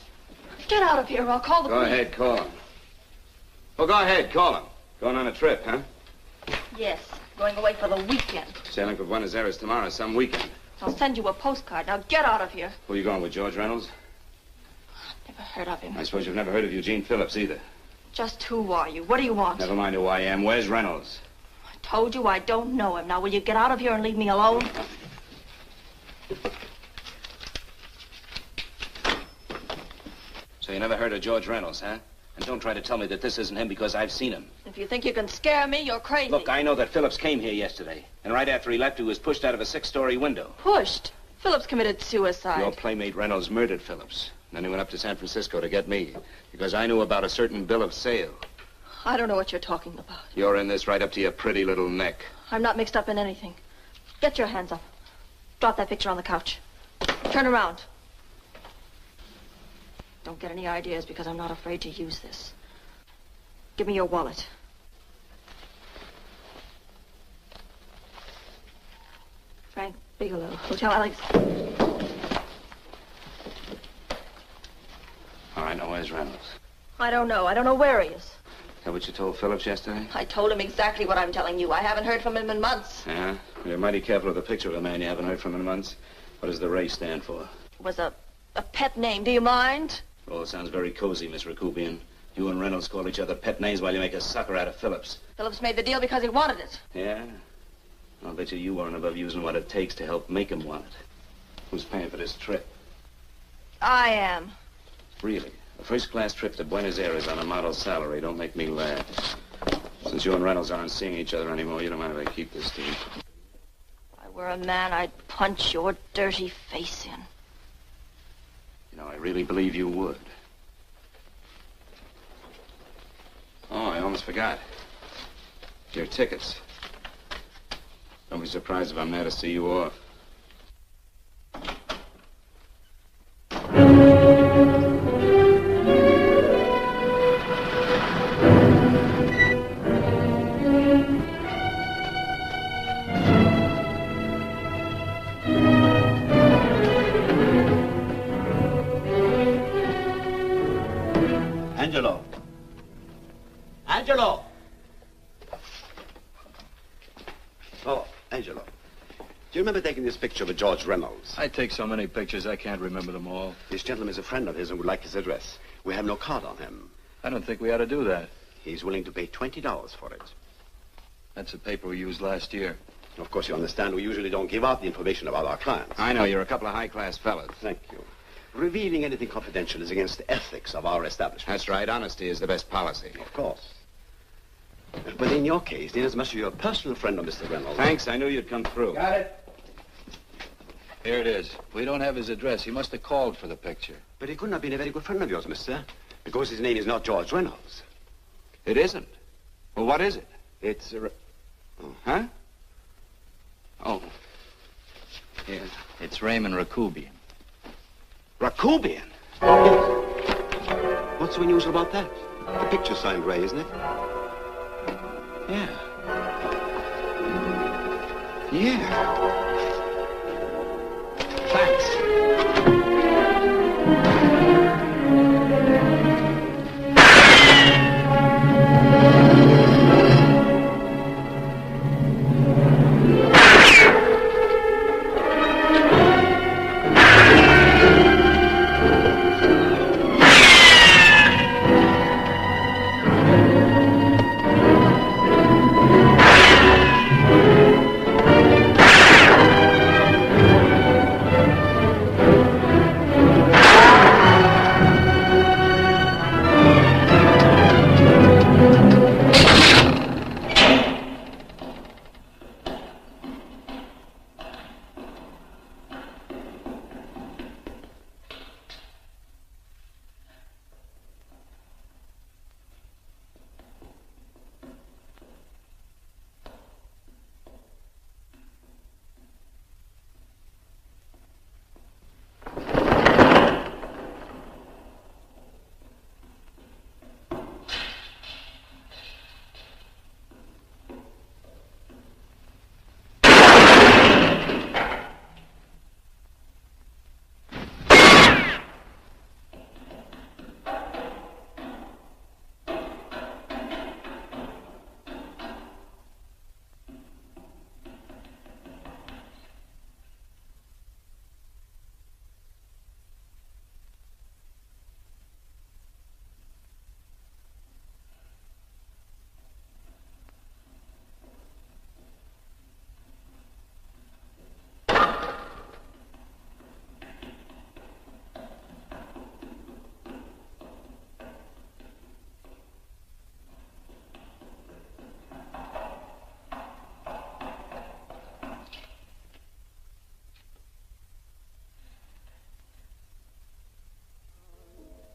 Get out of here or I'll call the police. Go ahead, call him. Well, go ahead, call him. Going on a trip, huh? Yes, going away for the weekend. Sailing for Buenos Aires tomorrow, some weekend. I'll send you a postcard. Now get out of here. Who are you going with, George Reynolds? Never heard of him. I suppose you've never heard of Eugene Phillips either. Just who are you? What do you want? Never mind who I am. Where's Reynolds? I told you I don't know him. Now will you get out of here and leave me alone? So you never heard of George Reynolds, huh? And don't try to tell me that this isn't him because I've seen him. If you think you can scare me, you're crazy. Look, I know that Phillips came here yesterday. And right after he left, he was pushed out of a 6-story window. Pushed? Phillips committed suicide. Your playmate Reynolds murdered Phillips. And then he went up to San Francisco to get me. Because I knew about a certain bill of sale. I don't know what you're talking about. You're in this right up to your pretty little neck. I'm not mixed up in anything. Get your hands up. Drop that picture on the couch. Turn around. Don't get any ideas because I'm not afraid to use this. Give me your wallet. Frank Bigelow, Hotel Alex. All right, now where's Reynolds? I don't know. I don't know where he is. Is that what you told Phillips yesterday? I told him exactly what I'm telling you. I haven't heard from him in months. Yeah? You're mighty careful of the picture of a man you haven't heard from in months. What does the Ray stand for? It was a pet name. Do you mind? Oh, it sounds very cozy, Miss Rakubian. You and Reynolds call each other pet names while you make a sucker out of Phillips. Phillips made the deal because he wanted it. Yeah? I'll bet you weren't above using what it takes to help make him want it. Who's paying for this trip? I am. Really? A first-class trip to Buenos Aires on a model salary. Don't make me laugh. Since you and Reynolds aren't seeing each other anymore, you don't mind if I keep this to you. If I were a man, I'd punch your dirty face in. You know, I really believe you would. Oh, I almost forgot. Your tickets. Don't be surprised if I'm there to see you off. Angelo. Angelo! Angelo, do you remember taking this picture of George Reynolds? I take so many pictures, I can't remember them all. This gentleman is a friend of his and would like his address. We have no card on him. I don't think we ought to do that. He's willing to pay $20 for it. That's the paper we used last year. Of course, you understand we usually don't give out the information about our clients. I know, you're a couple of high-class fellas. Thank you. Revealing anything confidential is against the ethics of our establishment. That's right. Honesty is the best policy. Of course. But in your case, inasmuch as you're a personal friend of Mr. Reynolds... Thanks. I knew you'd come through. Got it. Here it is. We don't have his address. He must have called for the picture. But he couldn't have been a very good friend of yours, mister, because his name is not George Reynolds. It isn't? Well, what is it? It's a... Huh? Oh. Yes. It's Raymond Rakubian. Rakubian? What's so unusual about that? The picture's signed Ray, isn't it? Yeah. Thanks.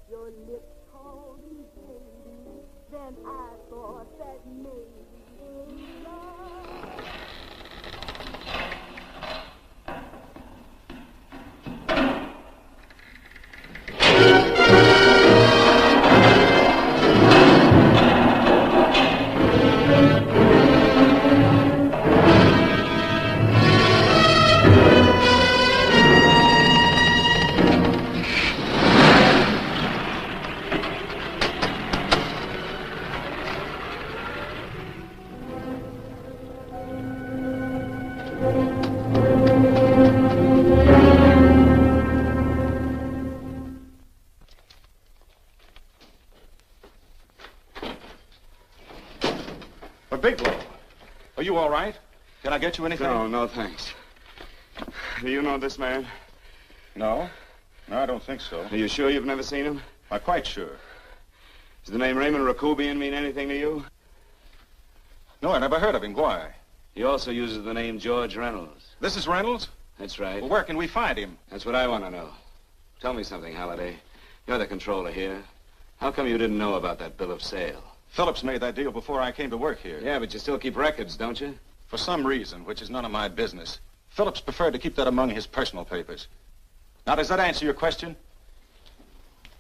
Your lips called me baby, then I thought that maybe love. Bigelow, are you all right? Can I get you anything? No, thanks. Do you know this man? No. No, I don't think so. Are you sure you've never seen him? I'm quite sure. Does the name Raymond Rakubian mean anything to you? No, I never heard of him. Why? He also uses the name George Reynolds. This is Reynolds? That's right. Well, where can we find him? That's what I want to know. Tell me something, Halliday. You're the controller here. How come you didn't know about that bill of sale? Phillips made that deal before I came to work here. Yeah, but you still keep records, don't you? For some reason, which is none of my business, Phillips preferred to keep that among his personal papers. Now, does that answer your question?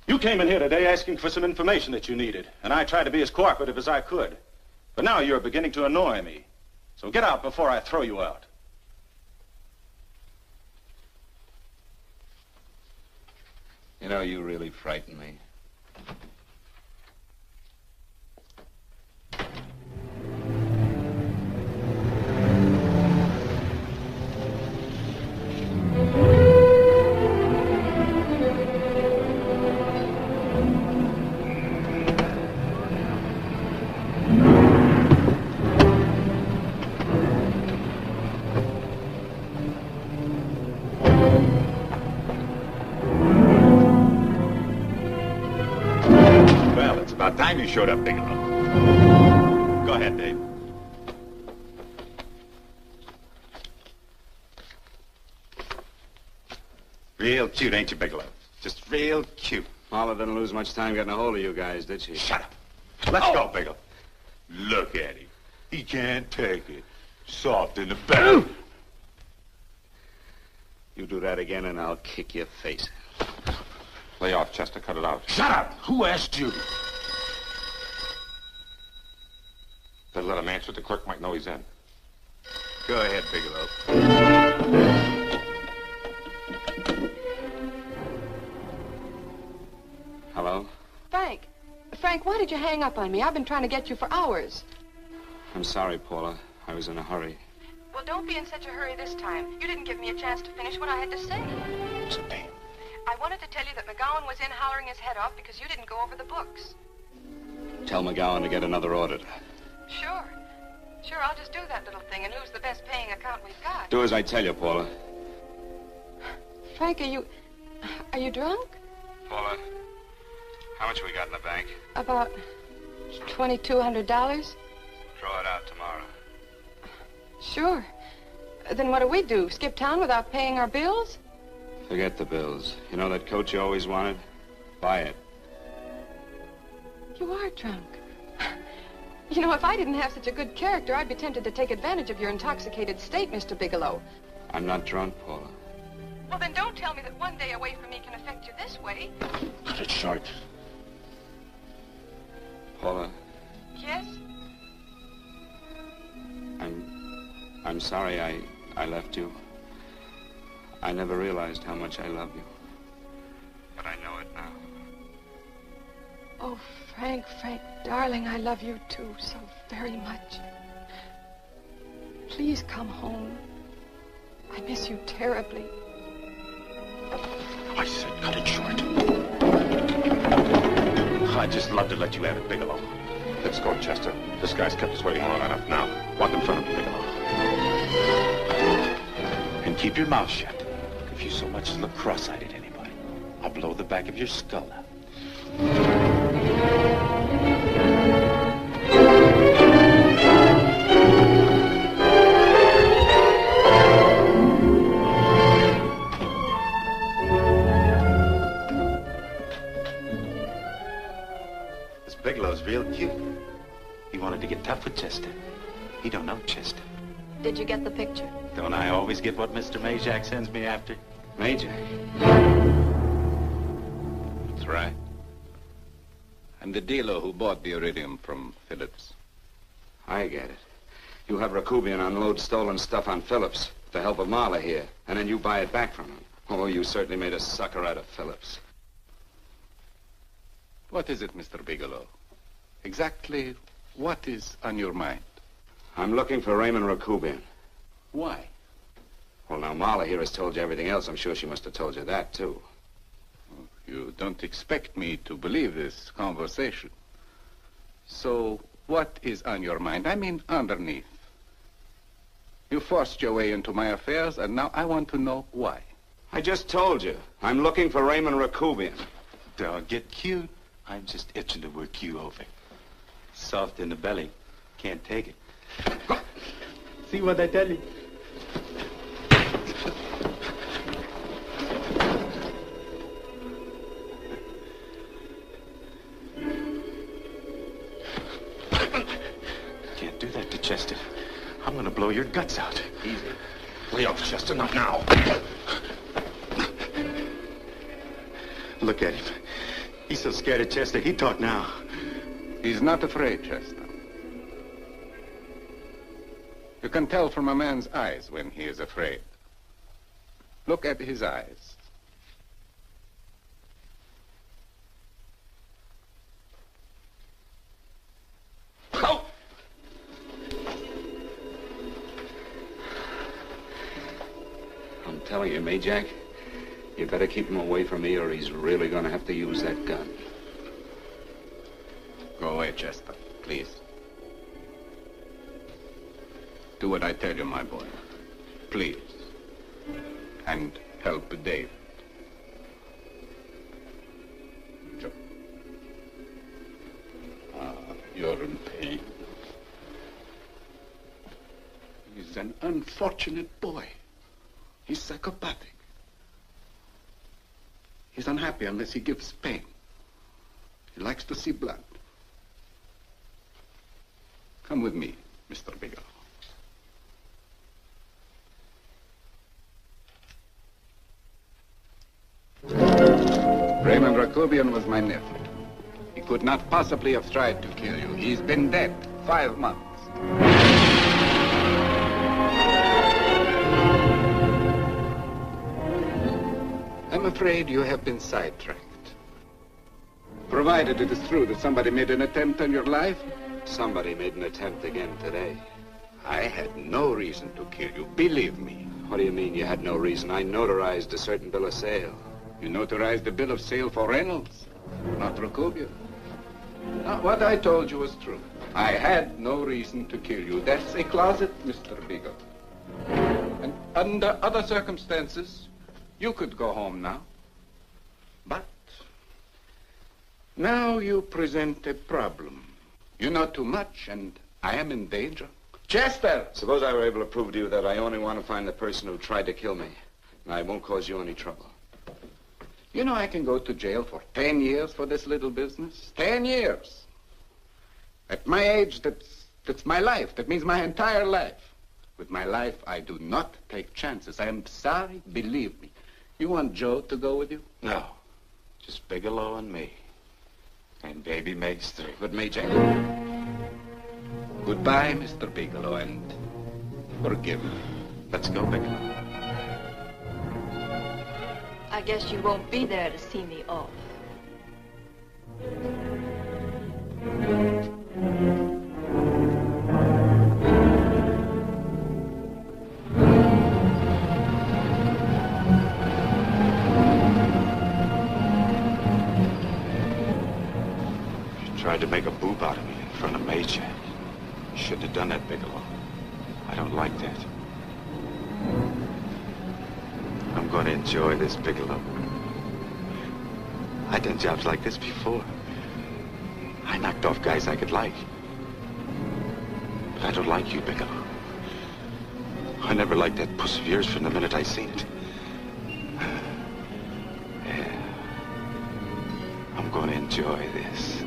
You came in here today asking for some information that you needed, and I tried to be as cooperative as I could. But now you're beginning to annoy me. So get out before I throw you out. You know, you really frighten me. you showed up, Bigelow. Go ahead, Dave. Real cute, ain't you, Bigelow? Just real cute. Marla didn't lose much time getting a hold of you guys, did she? Shut up. Let's go, Bigelow. Look at him. He can't take it. Soft in the back. You do that again and I'll kick your face. Lay off, Chester. Cut it out. Shut up! Who asked you? Better let him answer. The clerk might know he's in. Go ahead, Bigelow. Hello? Frank. Frank, why did you hang up on me? I've been trying to get you for hours. I'm sorry, Paula. I was in a hurry. Well, don't be in such a hurry this time. You didn't give me a chance to finish what I had to say. What's the name? I wanted to tell you that McGowan was in hollering his head off because you didn't go over the books. Tell McGowan to get another auditor. Sure. Sure, I'll just do that little thing and use the best paying account we've got. Do as I tell you, Paula. Frank, are you drunk? Paula, how much we got in the bank? About $2,200. Draw it out tomorrow. Sure. Then what do? Skip town without paying our bills? Forget the bills. You know that coat you always wanted? Buy it. You are drunk. You know, if I didn't have such a good character, I'd be tempted to take advantage of your intoxicated state, Mr. Bigelow. I'm not drunk, Paula. Well, then don't tell me that one day away from me can affect you this way. Cut it short. Paula, Yes? I'm sorry I left you. I never realized how much I love you. But I know it now. Oh, Frank, darling, I love you too so very much. Please come home. I miss you terribly. I said cut it short. I'd just love to let you have it, Bigelow. Let's go, Chester. This guy's kept us waiting long enough now. Walk in front of me, Bigelow. And keep your mouth shut. If you so much as look cross-eyed at anybody, I'll blow the back of your skull out. This Bigelow's real cute. He wanted to get tough with Chester. He don't know Chester. Did you get the picture? Don't I always get what Mr. Majak sends me after? Major. That's right. I'm the dealer who bought the iridium from Phillips. I get it. You have Rakubian unload stolen stuff on Phillips with the help of Marla here, and then you buy it back from him. Oh, you certainly made a sucker out of Phillips. What is it, Mr. Bigelow? Exactly what is on your mind? I'm looking for Raymond Rakubian. Why? Well, now, Marla here has told you everything else. I'm sure she must have told you that, too. You don't expect me to believe this conversation. So, what is on your mind? I mean, underneath. You forced your way into my affairs, and now I want to know why. I just told you. I'm looking for Raymond Rakubian. Don't get cute. I'm just itching to work you over. Soft in the belly. Can't take it. See what I tell you? Can't do that to Chester. I'm gonna blow your guts out. Easy. Lay off, Chester, not now. Look at him. He's so scared of Chester, he'd talk now. He's not afraid, Chester. You can tell from a man's eyes when he is afraid. Look at his eyes. Oh! I'm telling you, Majak, you better keep him away from me or he's really going to have to use that gun. Go away, Chester, please. Do what I tell you, my boy. Please. And help Dave. Joe. You're in pain. He's an unfortunate boy. He's psychopathic. He's unhappy unless he gives pain. He likes to see blood. Come with me, Mr. Bigelow. Raymond Rakobian was my nephew. He could not possibly have tried to kill you. He's been dead 5 months. I'm afraid you have been sidetracked. Provided it is true that somebody made an attempt on your life. Somebody made an attempt again today. I had no reason to kill you, believe me. What do you mean you had no reason? I notarized a certain bill of sale. You notarized the bill of sale for Reynolds, not Rakobian. Now, what I told you was true. I had no reason to kill you. That's a closet, Mr. Bigelow. And under other circumstances, you could go home now. But now you present a problem. You know too much, and I am in danger. Chester! Suppose I were able to prove to you that I only want to find the person who tried to kill me, and I won't cause you any trouble. You know, I can go to jail for 10 years for this little business. 10 years. At my age, that's my life. That means my entire life. With my life, I do not take chances. I am sorry, believe me. You want Joe to go with you? No. Just Bigelow and me. And baby makes 3. But Major... Goodbye, Mr. Bigelow, and forgive me. Let's go, Bigelow. I guess you won't be there to see me off. You tried to make a boob out of me in front of Major. You shouldn't have done that, Bigelow. I don't like that. I'm going to enjoy this, Bigelow. I've done jobs like this before. I knocked off guys I could like. But I don't like you, Bigelow. I never liked that puss of yours from the minute I seen it. Yeah. I'm going to enjoy this.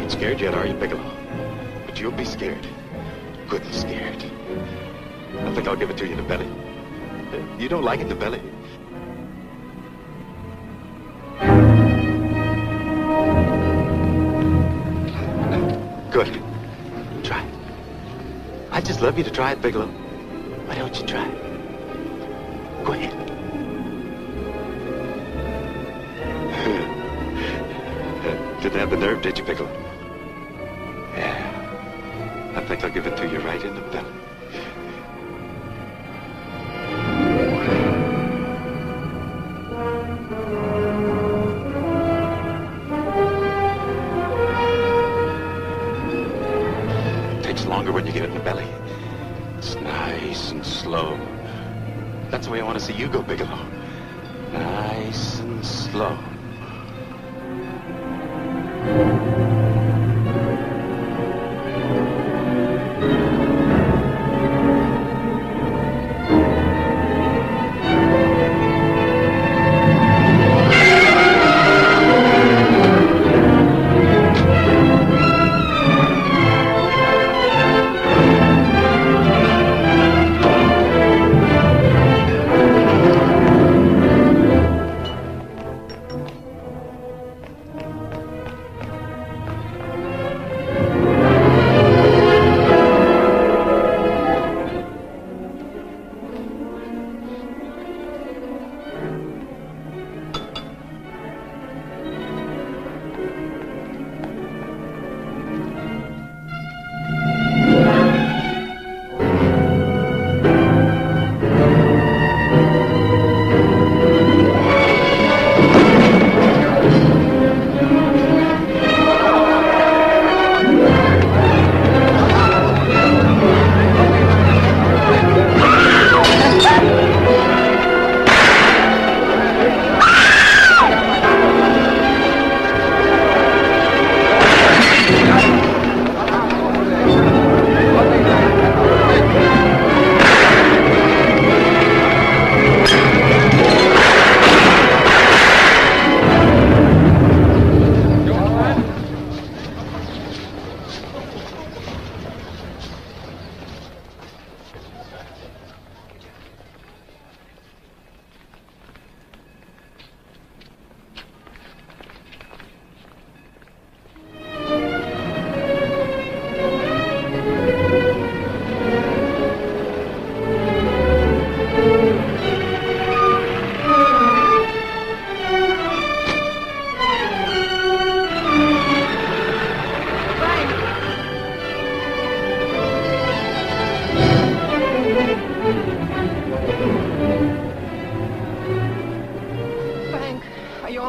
Scared yet, are you, Bigelow? But you'll be scared. Goodly scared. I think I'll give it to you in the belly. You don't like it in the belly? Good. Try it. I'd just love you to try it, Bigelow. Why don't you try it? Go ahead. Didn't have the nerve, did you, Bigelow? Yeah. I think I'll give it to you right in the belly. It takes longer when you get it in the belly. It's nice and slow. That's the way I want to see you go, Bigelow. Nice and slow.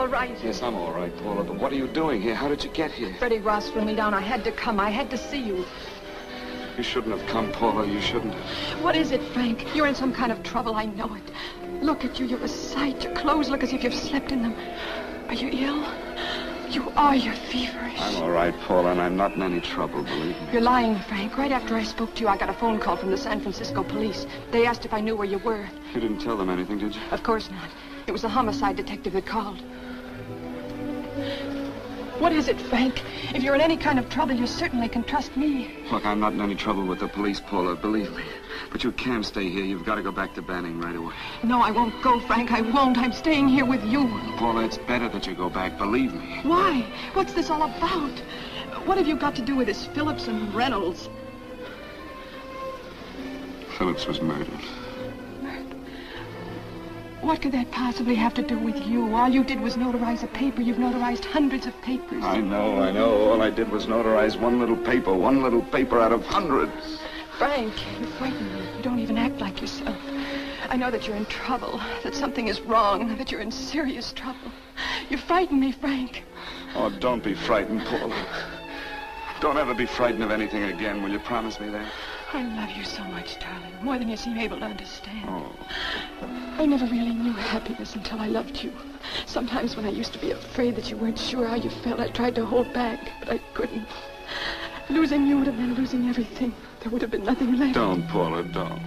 all right? Yes, I'm all right, Paula, but what are you doing here? How did you get here? Freddie Ross threw me down. I had to come. I had to see you. You shouldn't have come, Paula. You shouldn't have. What is it, Frank? You're in some kind of trouble. I know it. Look at you. You're a sight. Your clothes look as if you've slept in them. Are you ill? You are. You're feverish. I'm all right, Paula, and I'm not in any trouble, believe me. You're lying, Frank. Right after I spoke to you, I got a phone call from the San Francisco police. They asked if I knew where you were. You didn't tell them anything, did you? Of course not. It was the homicide detective that called. What is it, Frank? If you're in any kind of trouble, you certainly can trust me. Look, I'm not in any trouble with the police, Paula, believe me. But you can't stay here. You've got to go back to Banning right away. No, I won't go, Frank. I won't. I'm staying here with you. Paula, it's better that you go back, believe me. Why? What's this all about? What have you got to do with this Phillips and Reynolds? Phillips was murdered. What could that possibly have to do with you? All you did was notarize a paper. You've notarized hundreds of papers. I know. All I did was notarize one little paper out of hundreds. Frank, you frighten me. You don't even act like yourself. I know that you're in trouble, that something is wrong, that you're in serious trouble. You frighten me, Frank. Oh, don't be frightened, Paula. Don't ever be frightened of anything again. Will you promise me that? I love you so much, darling. More than you seem able to understand. Oh. I never really knew happiness until I loved you. Sometimes when I used to be afraid that you weren't sure how you felt, I tried to hold back, but I couldn't. Losing you would have been losing everything. There would have been nothing left. Don't, Paula, don't.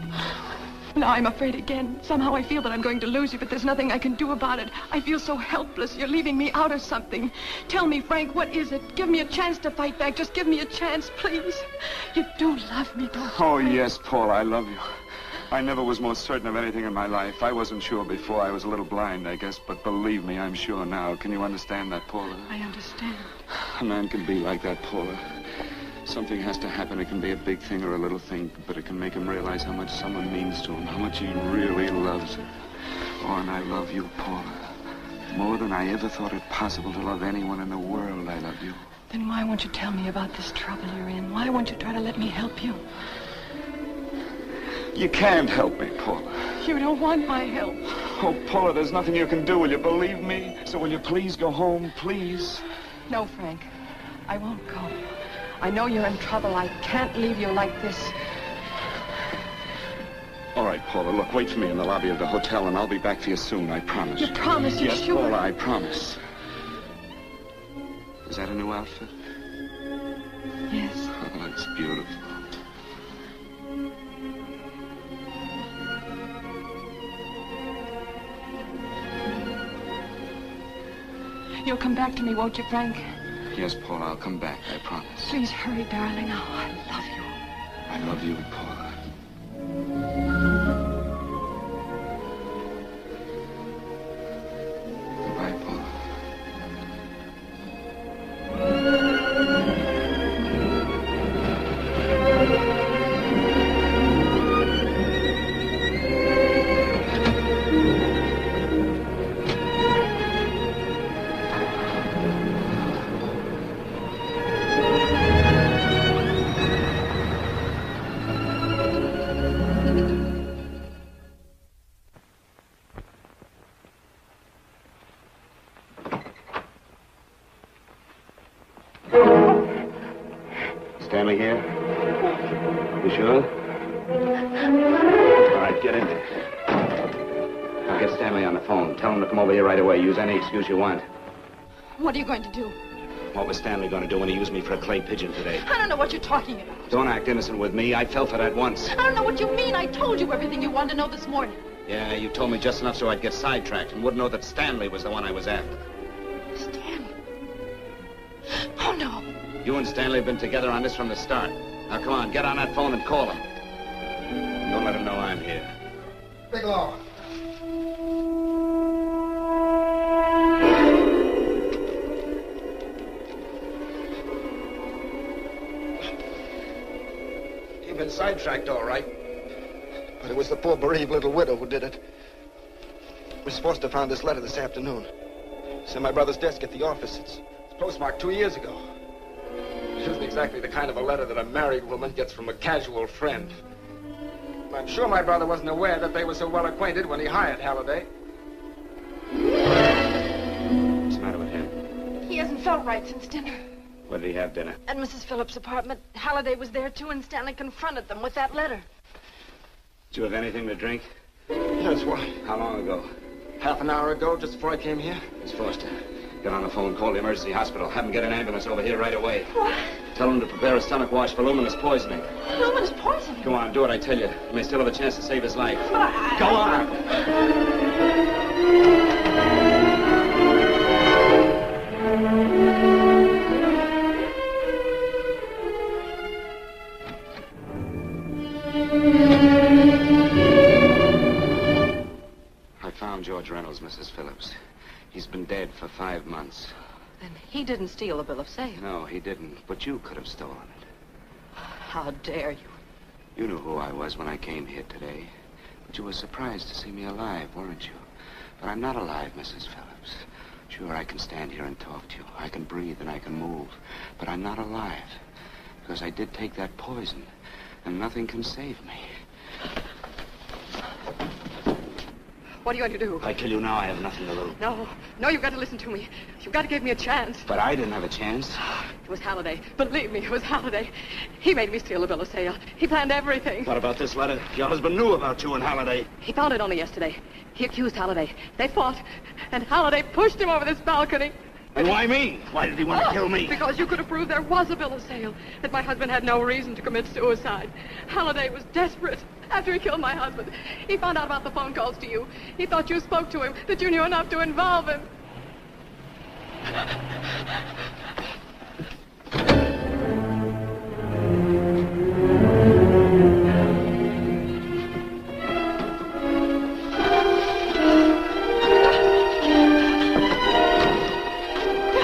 Now I'm afraid again. Somehow I feel that I'm going to lose you, but there's nothing I can do about it. I feel so helpless. You're leaving me out of something. Tell me, Frank, what is it? Give me a chance to fight back. Just give me a chance, please. You do love me, don't you? Oh, yes, Paula, I love you. I never was more certain of anything in my life. I wasn't sure before. I was a little blind, I guess, but believe me, I'm sure now. Can you understand that, Paula? I understand. A man can be like that, Paula. Something has to happen. It can be a big thing or a little thing, but it can make him realize how much someone means to him, how much he really loves her. Oh, and I love you, Paula. More than I ever thought it possible to love anyone in the world, I love you. Then why won't you tell me about this trouble you're in? Why won't you try to let me help you? You can't help me, Paula. You don't want my help. Oh, Paula, there's nothing you can do. Will you believe me? So will you please go home, please? No, Frank. I won't go. I know you're in trouble. I can't leave you like this. All right, Paula, look, wait for me in the lobby of the hotel, and I'll be back for you soon, I promise. You promise? You're yes, sure? Paula, I promise. Is that a new outfit? Yes. Oh, it's beautiful. You'll come back to me, won't you, Frank? Yes, Paula, I'll come back, I promise. Please hurry, darling. Oh, I love you. I love you, Paula. Goodbye, Paula. Stanley here? You sure? All right, get in there. I'll get Stanley on the phone. Tell him to come over here right away. Use any excuse you want. What are you going to do? What was Stanley going to do when he used me for a clay pigeon today? I don't know what you're talking about. Don't act innocent with me. I fell for that once. I don't know what you mean. I told you everything you wanted to know this morning. Yeah, you told me just enough so I'd get sidetracked and wouldn't know that Stanley was the one I was after. Stanley? Oh, no. You and Stanley have been together on this from the start. Now, come on, get on that phone and call him. Don't let him know I'm here. Bigelow. You've been sidetracked, all right. But it was the poor bereaved little widow who did it. Miss Foster found this letter this afternoon. It's in my brother's desk at the office. It's postmarked 2 years ago. It isn't exactly the kind of a letter that a married woman gets from a casual friend. I'm sure my brother wasn't aware that they were so well acquainted when he hired Halliday. felt right since dinner. Where did he have dinner? At Mrs. Phillips' apartment. Halliday was there, too, and Stanley confronted them with that letter. Did you have anything to drink? Yes, why? How long ago? Half an hour ago, just before I came here. Miss Foster, get on the phone, call the emergency hospital. Have them get an ambulance over here right away. What? Tell them to prepare a stomach wash for luminous poisoning. Luminous poisoning? Go on, do what I tell you. You may still have a chance to save his life. But Go on! I found George Reynolds, Mrs. Phillips. He's been dead for 5 months. Then he didn't steal the bill of sale. No, he didn't. But you could have stolen it. How dare you? You knew who I was when I came here today. But you were surprised to see me alive, weren't you? But I'm not alive, Mrs. Phillips. Sure, I can stand here and talk to you. I can breathe and I can move. But I'm not alive. Because I did take that poison. And nothing can save me. What are you going to do? If I kill you now, I have nothing to lose. No, you've got to listen to me. You've got to give me a chance. But I didn't have a chance. It was Halliday. Believe me, it was Halliday. He made me steal the bill of sale. He planned everything. What about this letter? Your husband knew about you and Halliday. He found it only yesterday. He accused Halliday. They fought, and Halliday pushed him over this balcony. And why me? Why did he want to kill me? Because you could have proved there was a bill of sale, that my husband had no reason to commit suicide. Halliday was desperate. After he killed my husband, he found out about the phone calls to you. He thought you spoke to him, that you knew enough to involve him.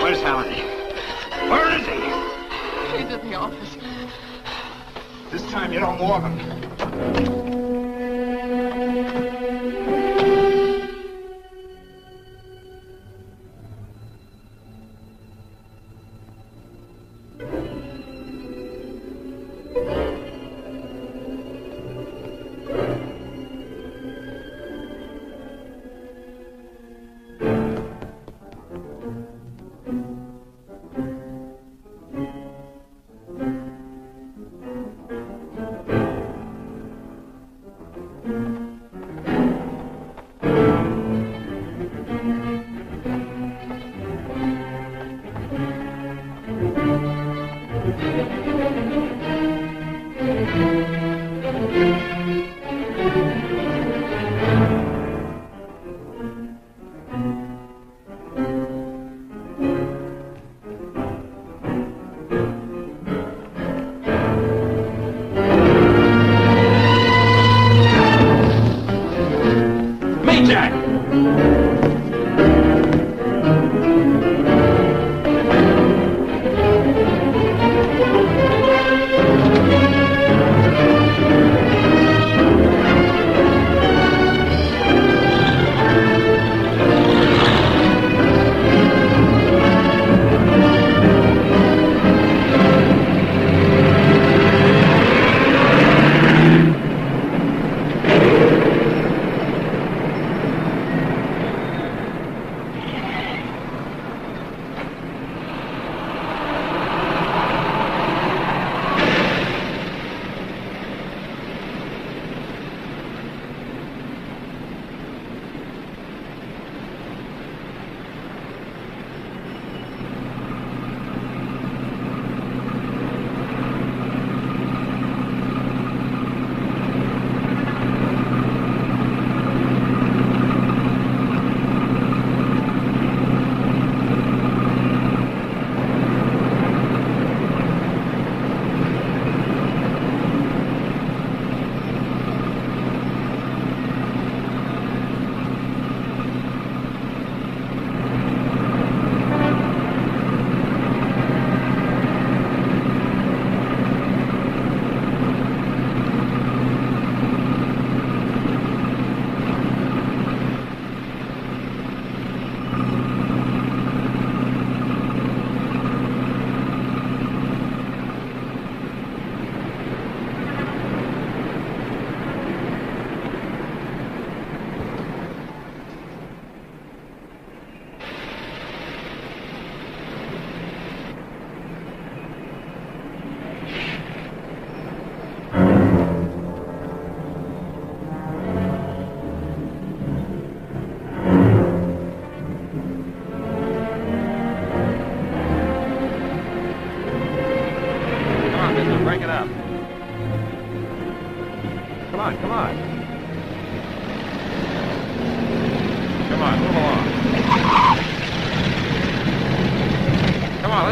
Where's Halliday? Where is he? He's in the office. This time you don't warn him.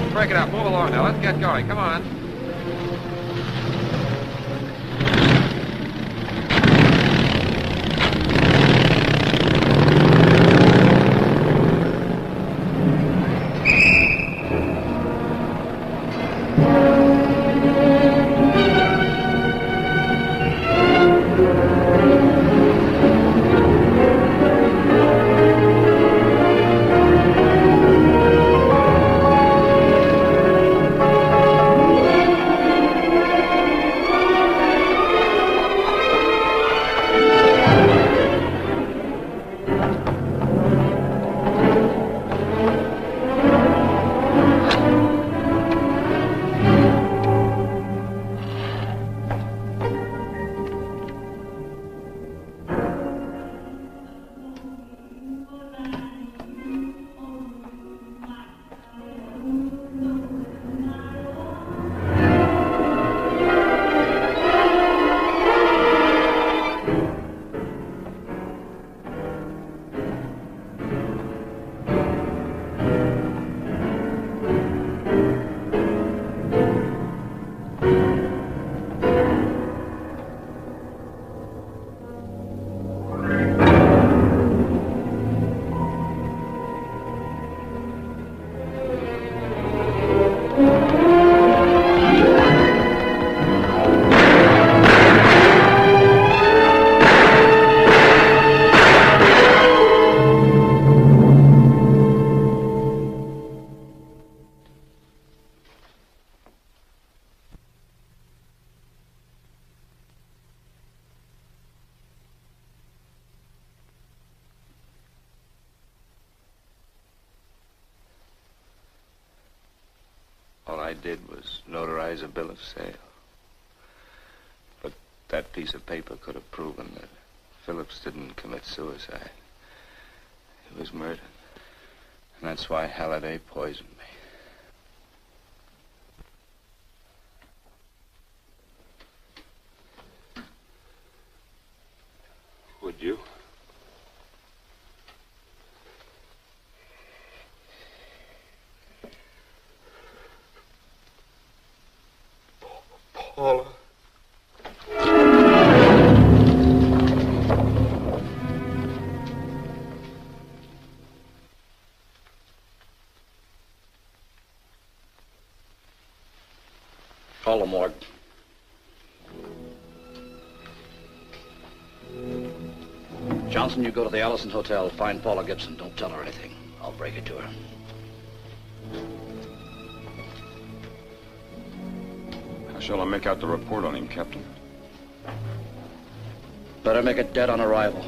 let's break it up. Move along now. Let's get going. Come on. All I did was notarize a bill of sale. But that piece of paper could have proven that Phillips didn't commit suicide. He was murdered. And that's why Halliday poisoned me. Would you? Paula. Call the morgue. Johnson, you go to the Allison Hotel, find Paula Gibson. Don't tell her anything. I'll break it to her. How shall I make out the report on him, Captain? Better make it dead on arrival.